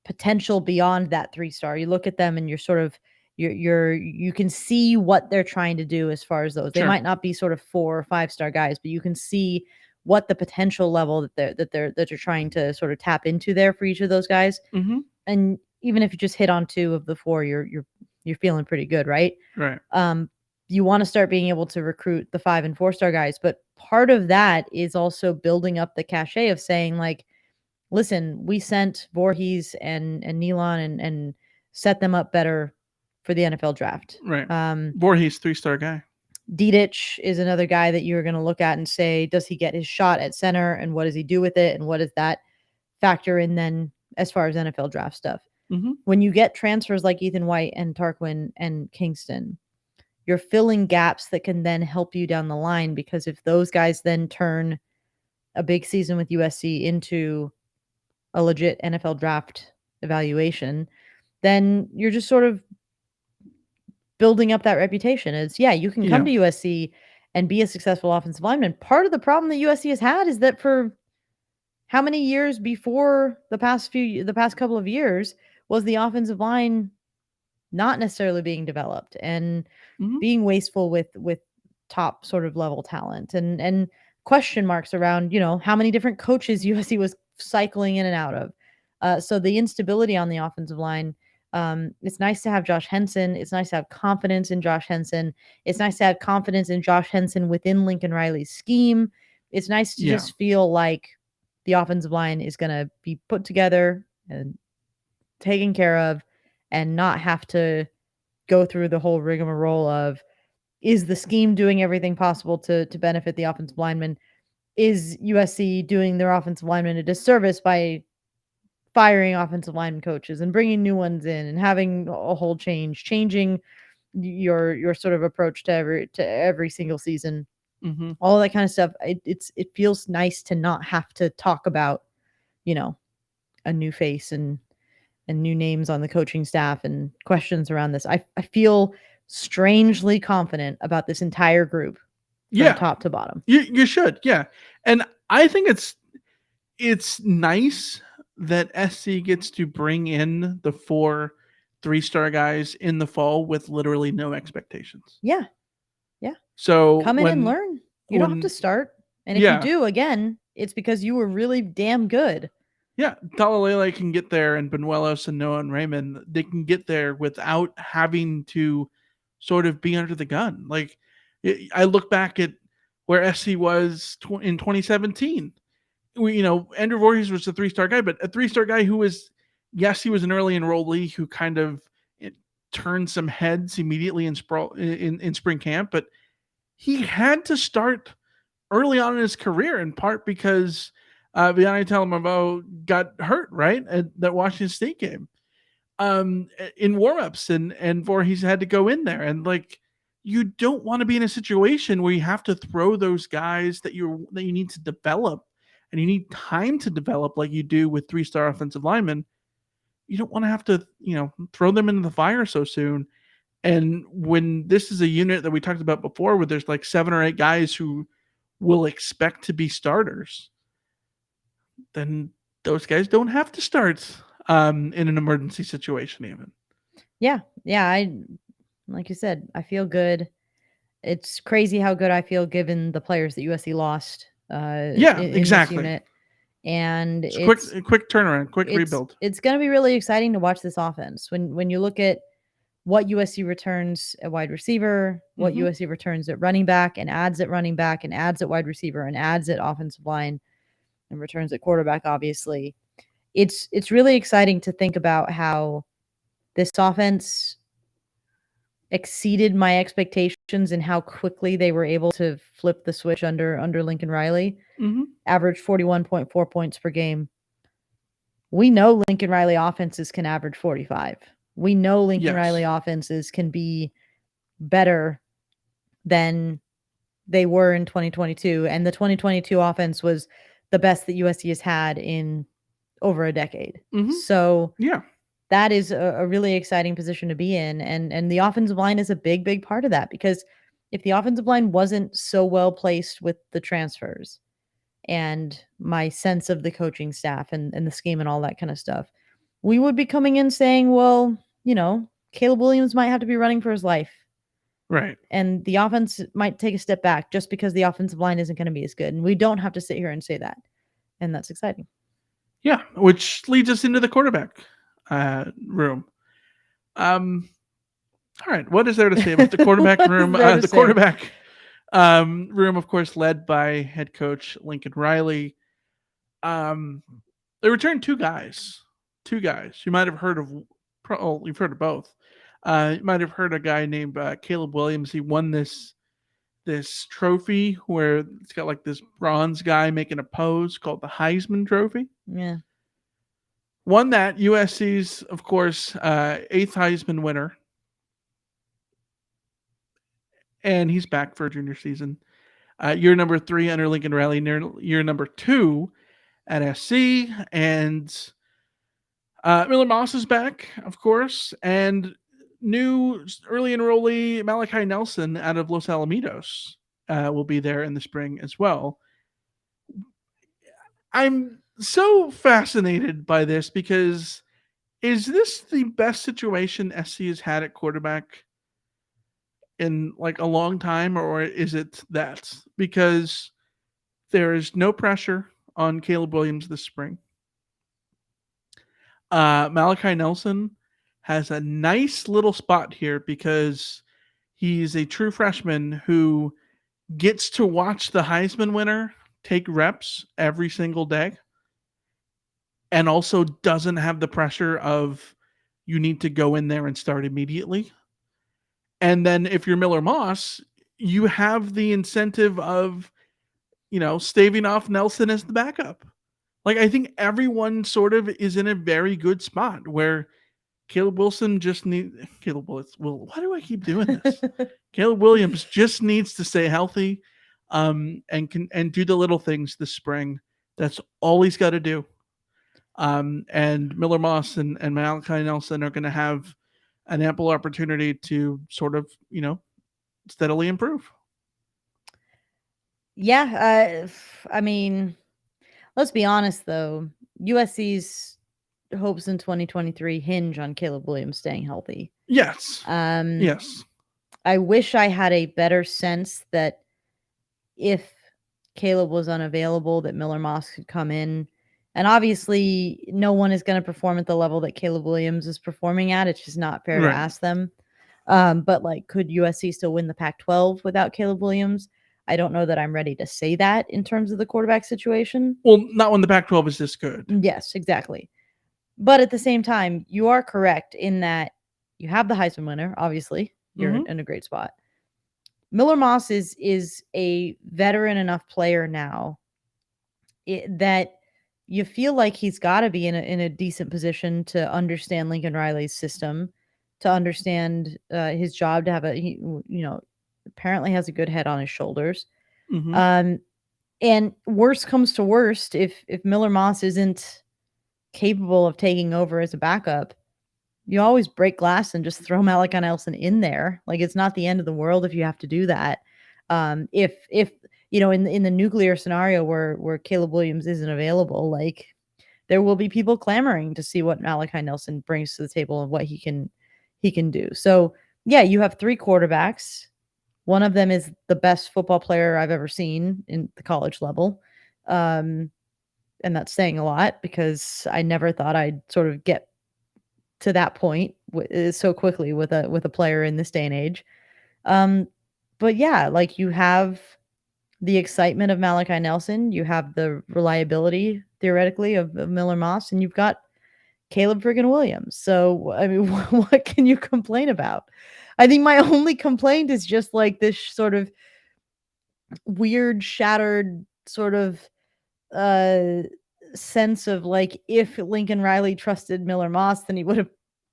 potential beyond that 3-star. You look at them and you're sort of you can see what they're trying to do as far as those. They Sure. might not be sort of 4 or 5-star guys, but you can see what the potential level that they're trying to sort of tap into there for each of those guys. Mm-hmm. And even if you just hit on 2 of the 4, you're feeling pretty good, right? Right. You want to start being able to recruit the 5 and 4-star guys, but part of that is also building up the cachet of saying like, listen, we sent Voorhees and Nealon and set them up better for the NFL draft. Right. Voorhees, 3-star guy. Dedich is another guy that you're going to look at and say, does he get his shot at center, and what does he do with it, and what does that factor in then as far as NFL draft stuff? Mm-hmm. When you get transfers like Ethan White and Tarquin and Kingston, you're filling gaps that can then help you down the line, because if those guys then turn a big season with USC into a legit NFL draft evaluation, then you're just sort of building up that reputation as, yeah, you can come to USC and be a successful offensive lineman. Part of the problem that USC has had is that for how many years before the past couple of years was the offensive line not necessarily being developed and Mm-hmm. being wasteful with top sort of level talent, and question marks around, how many different coaches USC was cycling in and out of. So the instability on the offensive line, it's nice to have Josh Henson. It's nice to have confidence in Josh Henson. It's nice to have confidence in Josh Henson within Lincoln Riley's scheme. It's nice to just feel like the offensive line is going to be put together and taken care of, and not have to go through the whole rigmarole of, is the scheme doing everything possible to benefit the offensive lineman? Is USC doing their offensive lineman a disservice by firing offensive lineman coaches and bringing new ones in and having a whole changing your sort of approach to every single season? Mm-hmm. All that kind of stuff. It feels nice to not have to talk about, a new face and new names on the coaching staff and questions around this. I feel strangely confident about this entire group from top to bottom. You should, yeah. And I think it's nice that SC gets to bring in the 4 3-star guys in the fall with literally no expectations. Yeah. So come in and learn. You don't have to start. And if you do, again, it's because you were really damn good. Yeah, Talalele can get there, and Benuelos and Noah and Raymond, they can get there without having to sort of be under the gun. Like, I look back at where SC was in 2017. Andrew Voorhees was a 3-star guy, but a 3-star guy who was, yes, he was an early enrollee who kind of turned some heads immediately in spring camp, but he had to start early on in his career, in part because Vianney Talamavo got hurt, right, at that Washington State game in warmups, and Voorhees had to go in there, and like, you don't want to be in a situation where you have to throw those guys that you need to develop, and you need time to develop like you do with 3-star offensive linemen. You don't want to have to, throw them into the fire so soon. And when this is a unit that we talked about before, where there's like 7 or 8 guys who will expect to be starters, then those guys don't have to start in an emergency situation even. Yeah. Like you said, I feel good. It's crazy how good I feel given the players that USC lost in exactly. this unit. And it's quick turnaround, quick rebuild. It's going to be really exciting to watch this offense. When you look at what USC returns at wide receiver, what USC returns at running back, and adds at running back, and adds at wide receiver, and adds at offensive line, and returns at quarterback, obviously. It's really exciting to think about how this offense exceeded my expectations and how quickly they were able to flip the switch under Lincoln Riley. Average 41.4 points per game. We know Lincoln Riley offenses can average 45. We know Lincoln Riley offenses can be better than they were in 2022. And the 2022 offense was the best that USC has had in over a decade. Mhm. So Yeah. that is a really exciting position to be in, and the offensive line is a big part of that, because if the offensive line wasn't so well placed with the transfers and my sense of the coaching staff and the scheme and all that kind of stuff, we would be coming in saying, well, Caleb Williams might have to be running for his life, Right. and the offense might take a step back just because the offensive line isn't going to be as good. And we don't have to sit here and say that. And that's exciting. Yeah, which leads us into the quarterback room. Um, all right, what is there to say about the quarterback What is room? there to The say? quarterback room, of course, led by head coach Lincoln Riley. Um, they returned two guys. Two guys. You might have heard of. You've heard of both. You might have heard a guy named Caleb Williams. He won this trophy where it's got like this bronze guy making a pose called the Heisman Trophy. Yeah. Won that. USC's, of course, eighth Heisman winner, and he's back for a junior season. Year number 3 under Lincoln Riley, year number 2 at SC, and Miller Moss is back, of course, and new early enrollee Malachi Nelson out of Los Alamitos will be there in the spring as well. I'm so fascinated by this because is this the best situation SC has had at quarterback in like a long time, or is it that? Because there is no pressure on Caleb Williams this spring. Malachi Nelson has a nice little spot here because he's a true freshman who gets to watch the Heisman winner take reps every single day and also doesn't have the pressure of you need to go in there and start immediately. And then if you're Miller Moss, you have the incentive of, staving off Nelson as the backup. Like, I think everyone sort of is in a very good spot where Caleb Wilson just needs Caleb Wilson. Well, why do I keep doing this? Caleb Williams just needs to stay healthy, and do the little things this spring. That's all he's got to do. And Miller Moss and Malachi Nelson are going to have an ample opportunity to sort of, steadily improve. Yeah, I mean, let's be honest though. USC's hopes in 2023 hinge on Caleb Williams staying healthy. Yes. Um, Yes. I wish I had a better sense that if Caleb was unavailable, that Miller Moss could come in. And obviously, no one is going to perform at the level that Caleb Williams is performing at. It's just not fair to Right. ask them. But like, could USC still win the Pac-12 without Caleb Williams? I don't know that I'm ready to say that in terms of the quarterback situation. Well, not when the Pac-12 is this good. Yes, exactly. But at the same time, you are correct in that you have the Heisman winner. Obviously, you're Mhm. in a great spot. Miller Moss is a veteran enough player now that you feel like he's got to be in a decent position to understand Lincoln Riley's system, to understand his job, to have apparently has a good head on his shoulders. Mhm. Um, and worst comes to worst, if Miller Moss isn't capable of taking over as a backup, you always break glass and just throw Malachi Nelson in there. Like, it's not the end of the world if you have to do that. If in the nuclear scenario where Caleb Williams isn't available, like, there will be people clamoring to see what Malachi Nelson brings to the table and what he can do. So yeah, you have 3 quarterbacks. One of them is the best football player I've ever seen in the college level. Um, and that's saying a lot because I never thought I'd sort of get to that point so quickly with a player in this day and age. Um, but yeah, like, you have the excitement of Malachi Nelson, you have the reliability theoretically of Miller Moss, and you've got Caleb friggin' Williams. So I mean, what can you complain about? I think my only complaint is just like this sort of weird, shattered sort of uh sense of like, if Lincoln Riley trusted Miller Moss, then he would have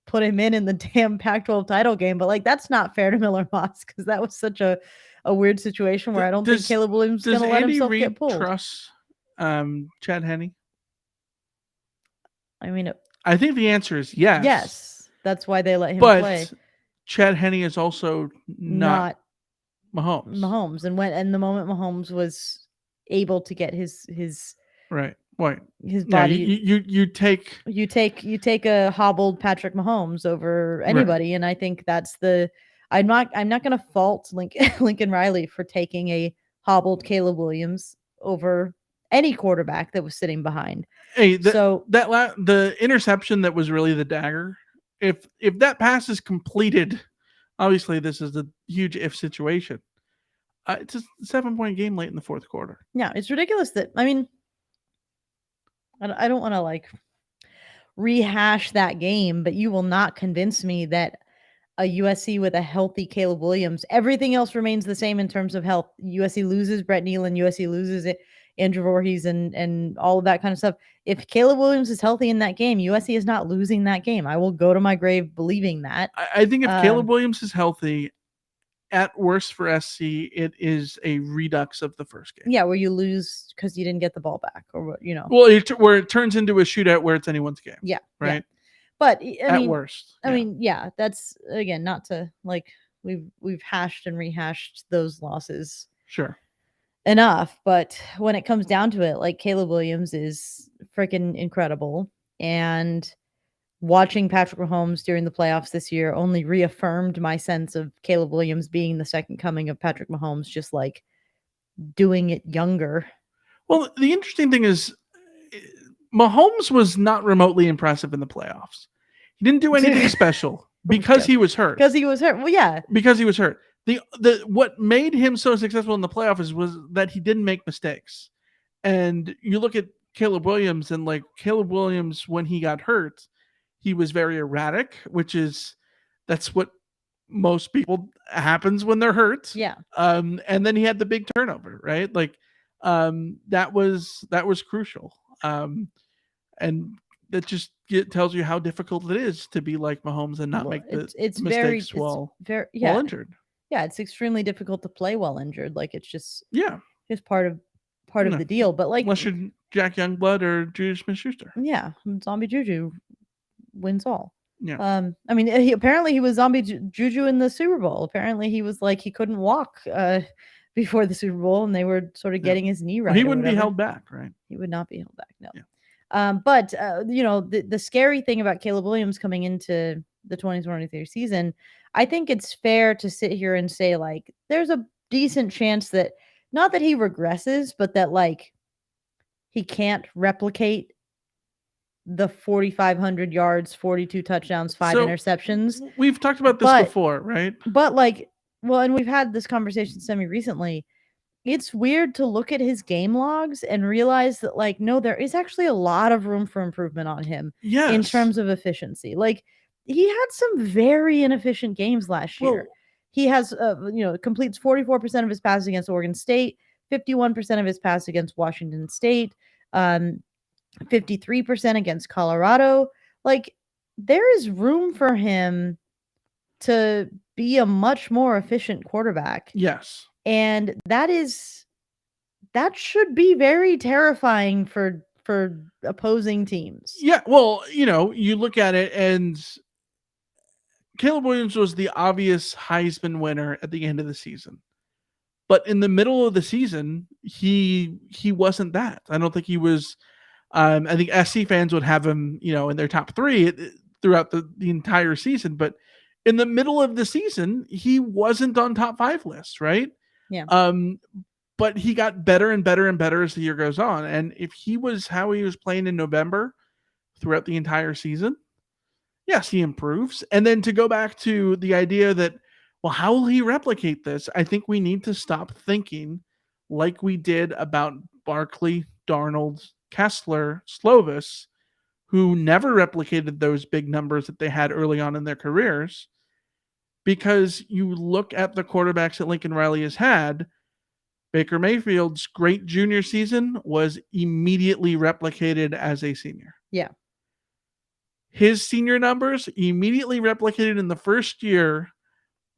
put him in the damn Pac-12 title game. But like, that's not fair to Miller Moss because that was such a weird situation where I don't think Does Caleb Williams is does going to let Andy himself get Reid pulled. trust Chad Henne? I mean, I think the answer is yes, yes, that's why they let him play, but Chad Henne is also not not Mahomes. Mahomes. And the moment Mahomes was able to get Right. Wait. his Yeah, you body, you you take you take a hobbled Patrick Mahomes over right. anybody, and I think that's the. I'm not going to fault Lincoln Riley for taking a hobbled Caleb Williams over any quarterback that was sitting behind. Hey, So the interception that was really the dagger. If that pass is completed, obviously this is a huge if situation. It's a 7-point game late in the fourth quarter. yeah, it's ridiculous that I mean, I don't want to like rehash that game, but you will not convince me that a USC with a healthy Caleb Williams, everything else remains the same in terms of health. USC loses Brett Nealon, USC loses it, Andrew Voorhees, and all of that kind of stuff. If Caleb Williams is healthy in that game, USC is not losing that game. I will go to my grave believing that. I think if Caleb Um, Williams is healthy, at worst for SC, it is a redux of the first game. yeah, where you lose because you didn't get the ball back, or what you know. Well, where it turns into a shootout where it's anyone's game. Yeah, yeah. Right. But At worst. I mean, yeah, that's again not to like we've hashed and rehashed those losses Sure. enough, but when it comes down to it, like Caleb Williams is freaking incredible, and watching Patrick Mahomes during the playoffs this year only reaffirmed my sense of Caleb Williams being the second coming of Patrick Mahomes, just like doing it younger. Well, the interesting thing is Mahomes was not remotely impressive in the playoffs. He didn't do anything special because he was hurt. Because he was hurt. Well, yeah. Because he was hurt. The what made him so successful in the playoffs was that he didn't make mistakes. And you look at Caleb Williams, and like Caleb Williams, when he got hurt, he was very erratic, that's what most people happens when they're hurt. Yeah. And then he had the big turnover, right? Like, that was crucial. And that just tells you how difficult it is to be like Mahomes and not make the mistakes while injured. Yeah, it's extremely difficult to play while injured. Like it's just Yeah, part of the deal. But like unless you're Jack Youngblood or Juju Smith-Schuster. Yeah, Zombie Juju wins all. Yeah. I mean, apparently he was Zombie Juju in the Super Bowl. Apparently he was like he couldn't walk before the Super Bowl, and they were sort of getting his knee right. Well, he wouldn't be held back, right? He would not be held back. No. Yeah. But the scary thing about Caleb Williams coming into the 2023 season, I think it's fair to sit here and say like there's a decent chance that not that he regresses, but that like he can't replicate the 4,500 yards, 42 touchdowns, 5 interceptions. We've talked about this before, right? But like, well, and we've had this conversation semi recently. It's weird to look at his game logs and realize that like no, there is actually a lot of room for improvement on him in terms of efficiency. Like he had some very inefficient games last year. He has completes 44% of his passes against Oregon State, 51% of his passes against Washington State, 53% against Colorado. Like there is room for him to be a much more efficient quarterback. Yes. And that should be very terrifying for opposing teams. Yeah, well, you look at it and Caleb Williams was the obvious Heisman winner at the end of the season. But in the middle of the season, he wasn't that. I don't think he was I think SC fans would have him, in their top 3 throughout the entire season, but in the middle of the season, he wasn't on top 5 lists, right? Yeah. But he got better and better and better as the year goes on. And if he was how he was playing in November throughout the entire season, yes, he improves. And then to go back to the idea that, well, how will he replicate this? I think we need to stop thinking like we did about Barkley, Darnold, Kessler, Slovis, who never replicated those big numbers that they had early on in their careers. Because you look at the quarterbacks that Lincoln Riley has had, Baker Mayfield's great junior season was immediately replicated as a senior. Yeah. His senior numbers immediately replicated in the first year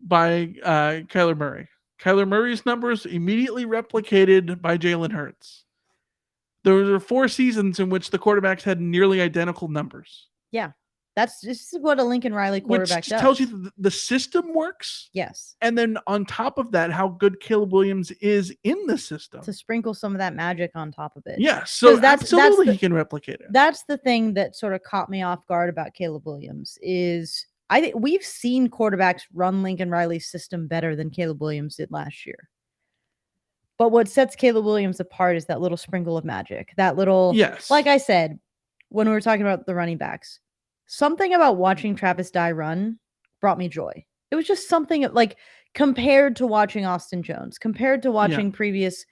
by Kyler Murray. Kyler Murray's numbers immediately replicated by Jalen Hurts. There were 4 seasons in which the quarterbacks had nearly identical numbers, Yeah. That's just what a Lincoln Riley which quarterback just tells you does. that the system works. Yes. And then on top of that, how good Caleb Williams is in the system. To sprinkle some of that magic on top of it. Yeah, so Because that's absolutely the he can replicate it. that's the thing that sort of caught me off guard about Caleb Williams is I think we've seen quarterbacks run Lincoln Riley's system better than Caleb Williams did last year. But what sets Caleb Williams apart is that little sprinkle of magic. That little, Yes. like I said, when we were talking about the running backs, something about watching Travis Dye run brought me joy. It was just something like compared to watching Austin Jones, compared to watching previous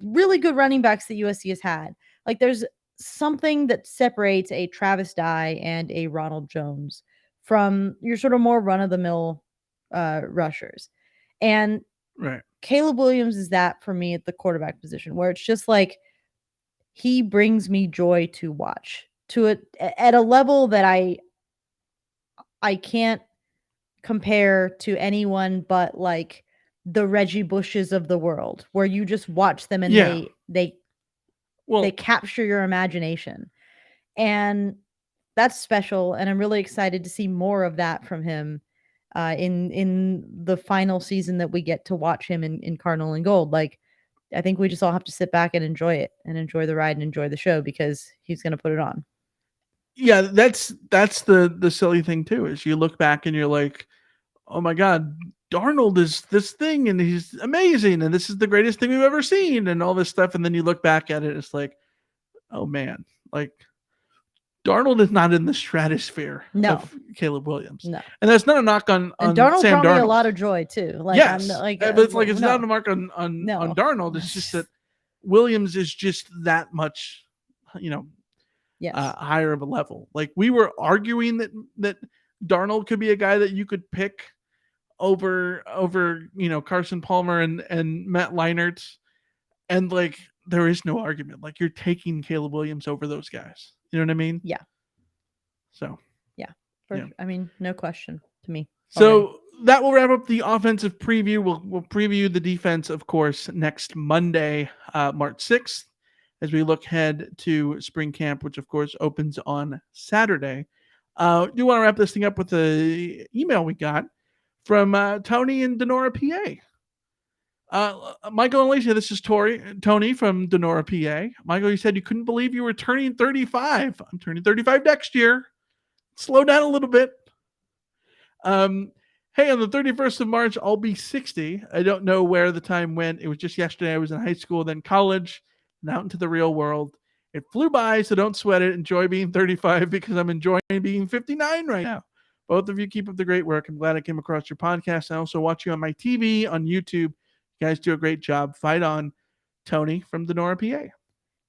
really good running backs that USC has had. Like there's something that separates a Travis Dye and a Ronald Jones from your sort of more run of the mill rushers. And Right. Caleb Williams is that for me at the quarterback position, where it's just like he brings me joy to watch to it at a level that I can't compare to anyone but like the Reggie Bushes of the world, where you just watch them and they capture your imagination. And that's special. And I'm really excited to see more of that from him in the final season that we get to watch him in Cardinal and Gold. Like, I think we just all have to sit back and enjoy it and enjoy the ride and enjoy the show because he's going to put it on. Yeah, that's the silly thing too, is you look back and you're like, oh my God, Darnold is this thing and he's amazing and this is the greatest thing we've ever seen and all this stuff. And then you look back at it, it's like, oh man, like Darnold is not in the stratosphere of Caleb Williams. No. And that's not a knock on Darnold Sam brought Darnold. me a lot of joy too. Like, yes, but it's like it's not a mark on No. Darnold. It's just that Williams is just that much, you know, yes. higher of a level. Like we were arguing that Darnold could be a guy that you could pick over you know Carson Palmer and Matt Leinart, and like there is no argument. Like you're taking Caleb Williams over those guys. You know what I mean? Yeah. So. Yeah. I mean, no question to me. So already. That will wrap up the offensive preview. We'll preview the defense, of course, next Monday, March 6th, as we look ahead to spring camp, which, of course, opens on Saturday. Do you want to wrap this thing up with the email we got from Tony in Donora, PA? Michael and Alicia, this is Tony from Donora, PA. Michael, you said you couldn't believe you were turning 35. I'm turning 35 next year. Slow down a little bit. Hey, on the 31st of March, I'll be 60. I don't know where the time went. It was just yesterday. I was in high school, then college, and out into the real world. It flew by, so don't sweat it. Enjoy being 35 because I'm enjoying being 59 right now. Both of you keep up the great work. I'm glad I came across your podcast. I also watch you on my TV, on YouTube. You guys do a great job. Fight on. Tony from Donora, PA.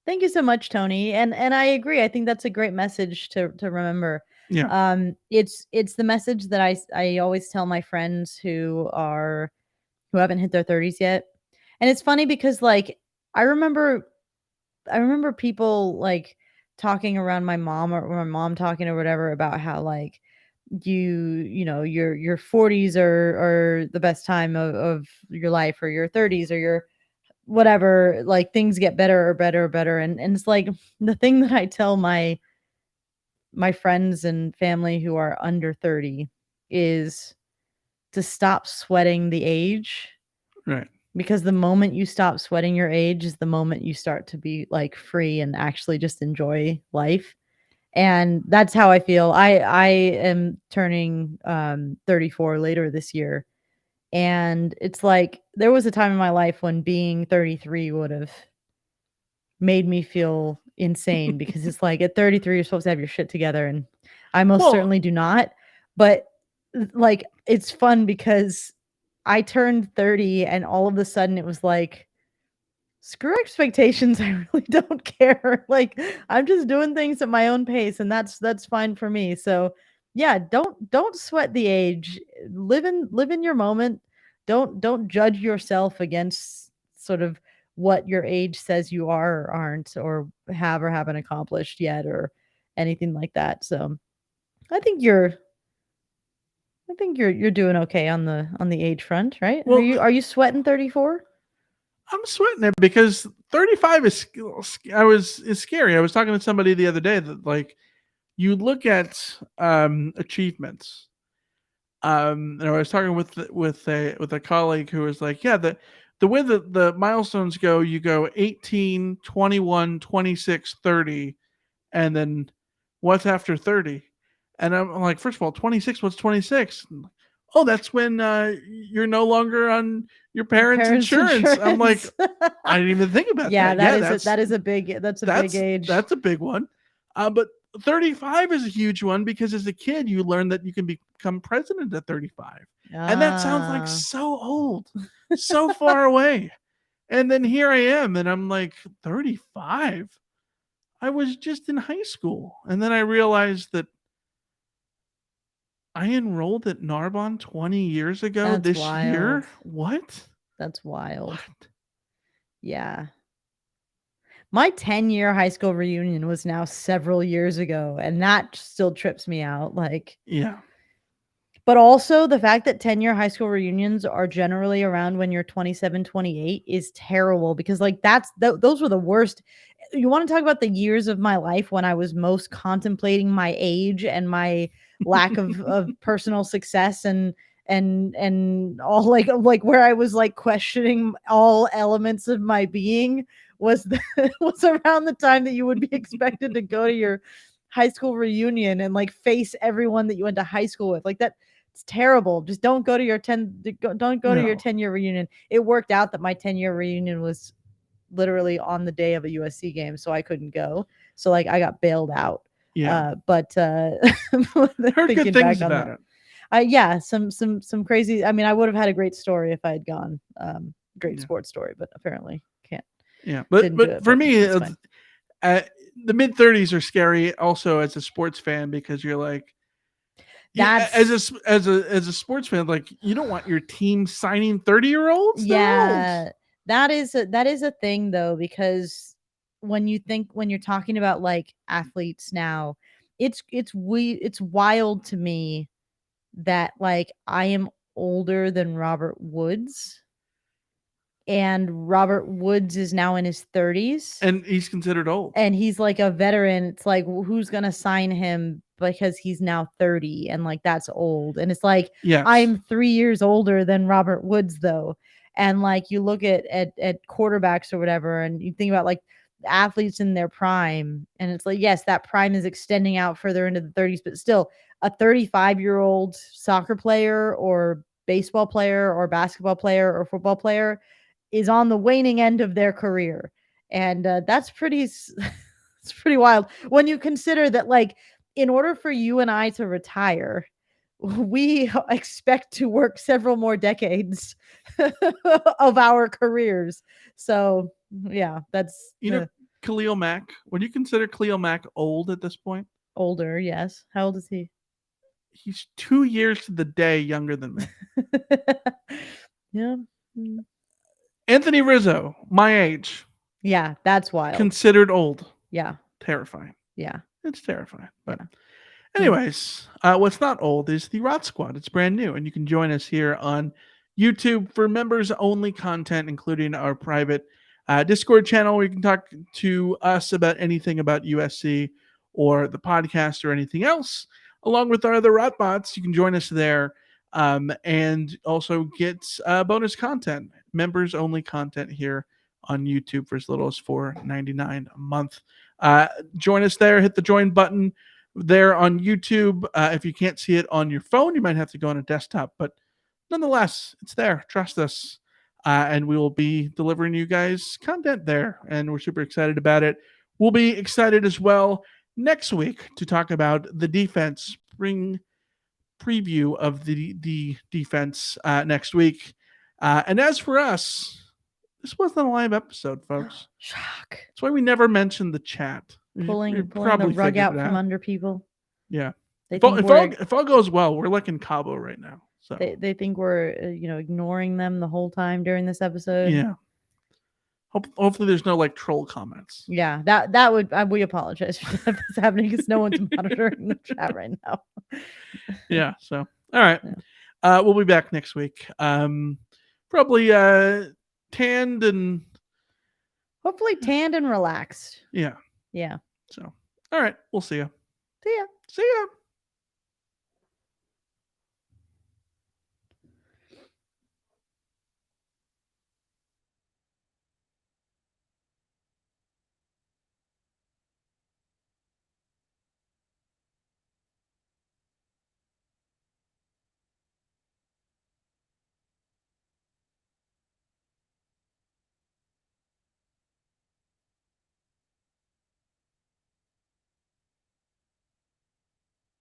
Thank you so much, Tony. And I agree. I think that's a great message to remember. Yeah. It's the message that I always tell my friends who haven't hit their 30s yet. And it's funny because like I remember people like talking around my mom or my mom talking or whatever about how like you know your 40s are the best time of your life, or your 30s, or your whatever, like things get better and it's like the thing that I tell my friends and family who are under 30 is to stop sweating the age. Right. Because the moment you stop sweating your age is the moment you start to be like free and actually just enjoy life. And that's how I feel. I am turning 34 later this year. And it's like there was a time in my life when being 33 would have made me feel insane because it's like at 33 you're supposed to have your shit together, and I most certainly do not. But like it's fun because I turned 30 and all of a sudden it was like, screw expectations. I really don't care. Like I'm just doing things at my own pace, and that's fine for me. So yeah, don't sweat the age. Live in your moment. Don't judge yourself against sort of what your age says you are or aren't, or haven't accomplished yet, or anything like that. So I think you're doing okay on the age front, right? Well, are you sweating 34? I'm sweating it because 35 is scary. I was talking to somebody the other day that like you look at achievements. And I was talking with a colleague who was like, yeah, the way that the milestones go, you go 18, 21, 26, 30, and then what's after 30? And I'm like, first of all, 26, what's 26? Oh, that's when you're no longer on your Your parents' parents' insurance. I'm like, insurance. I didn't even think about Yeah, that. that Yeah, is that's a big age. that's a big one. But 35 is a huge one because as a kid you learn that you can become president at 35. And that sounds like Ah. so old, so far away. And then here I am and I'm like 35. I was just in high school. And then I realized that I enrolled at Narbonne 20 years ago That's this year. wild. What? That's wild. What? Yeah. My 10-year high school reunion was now several years ago, and that still trips me out, like Yeah. but also the fact that 10-year high school reunions are generally around when you're 27, 28 is terrible because, like, those were the worst. You wanna talk about the years of my life when I was most contemplating my age and my lack of personal success and all, like, where I was, like, questioning all elements of my being was the was around the time that you would be expected to go to your high school reunion and, like, face everyone that you went to high school with, like, that it's terrible. Just don't go to your No. 10-year reunion. It worked out that my 10-year reunion was literally on the day of a USC game, so I couldn't go. So, like, I got bailed out. Yeah. But Heard good thinking things back on about that, it. yeah, some crazy. I mean, I would have had a great story if I had gone. Great Yeah. sports story, but apparently can't. Yeah. But Didn't do but it. for But me it's fine. uh, the mid 30s are scary also as a sports fan because you're like as That's a sports fan, like you don't want your team signing 30-year-olds. They're old. Yeah, that is a thing though, because when you're talking about like athletes now, it's wild to me that like I am older than Robert Woods, and Robert Woods is now in his 30s And he's considered old. and he's like a veteran. It's like, who's gonna sign him because he's now 30 and like that's old. And it's like Yes. I'm 3 years older than Robert Woods though. And like you look at quarterbacks or whatever, and you think about like athletes in their prime, and it's like, yes, that prime is extending out further into the 30s, but still a 35-year-old soccer player or baseball player or basketball player or football player is on the waning end of their career, and that's pretty it's pretty wild when you consider that, like, in order for you and I to retire, we expect to work several more decades of our careers. So yeah, that's You know, Khalil Mack. Would you consider Khalil Mack old at this point? older. Yes, how old is he? He's 2 years to the day younger than me. Yeah. Mm. Anthony Rizzo, my age, Yeah, that's wild. considered old. Yeah, Terrifying. yeah, It's terrifying. But yeah. Hmm. anyways, what's not old is the Rot Squad. It's brand new, and you can join us here on YouTube for members only content, including our private Discord channel where you can talk to us about anything about USC or the podcast or anything else, along with our other Rotbots. You can join us there and also get bonus content, members only content here on YouTube for as little as $4.99 a month. Join us there, hit the join button there on YouTube. If you can't see it on your phone, you might have to go on a desktop, but nonetheless, it's there. Trust us. And we will be delivering you guys content there, and we're super excited about it. We'll be excited as well next week to talk about the defense. Spring preview of the defense next week. And as for us, this wasn't a live episode, folks. Shock. That's why we never mentioned the chat. You Pulling the probably rug figured out it from out. under people. Yeah. They If all, think if all we're if all goes well, we're like in Cabo right now. So they think we're ignoring them the whole time during this episode. yeah. Hopefully there's no like troll comments. Yeah, that would we apologize for that if that's happening because no one's monitoring the chat right now. Yeah. So all right. Yeah. We'll be back next week. Probably tanned and Hopefully tanned and relaxed. Yeah. Yeah. So, all right. We'll see you. See ya. See ya.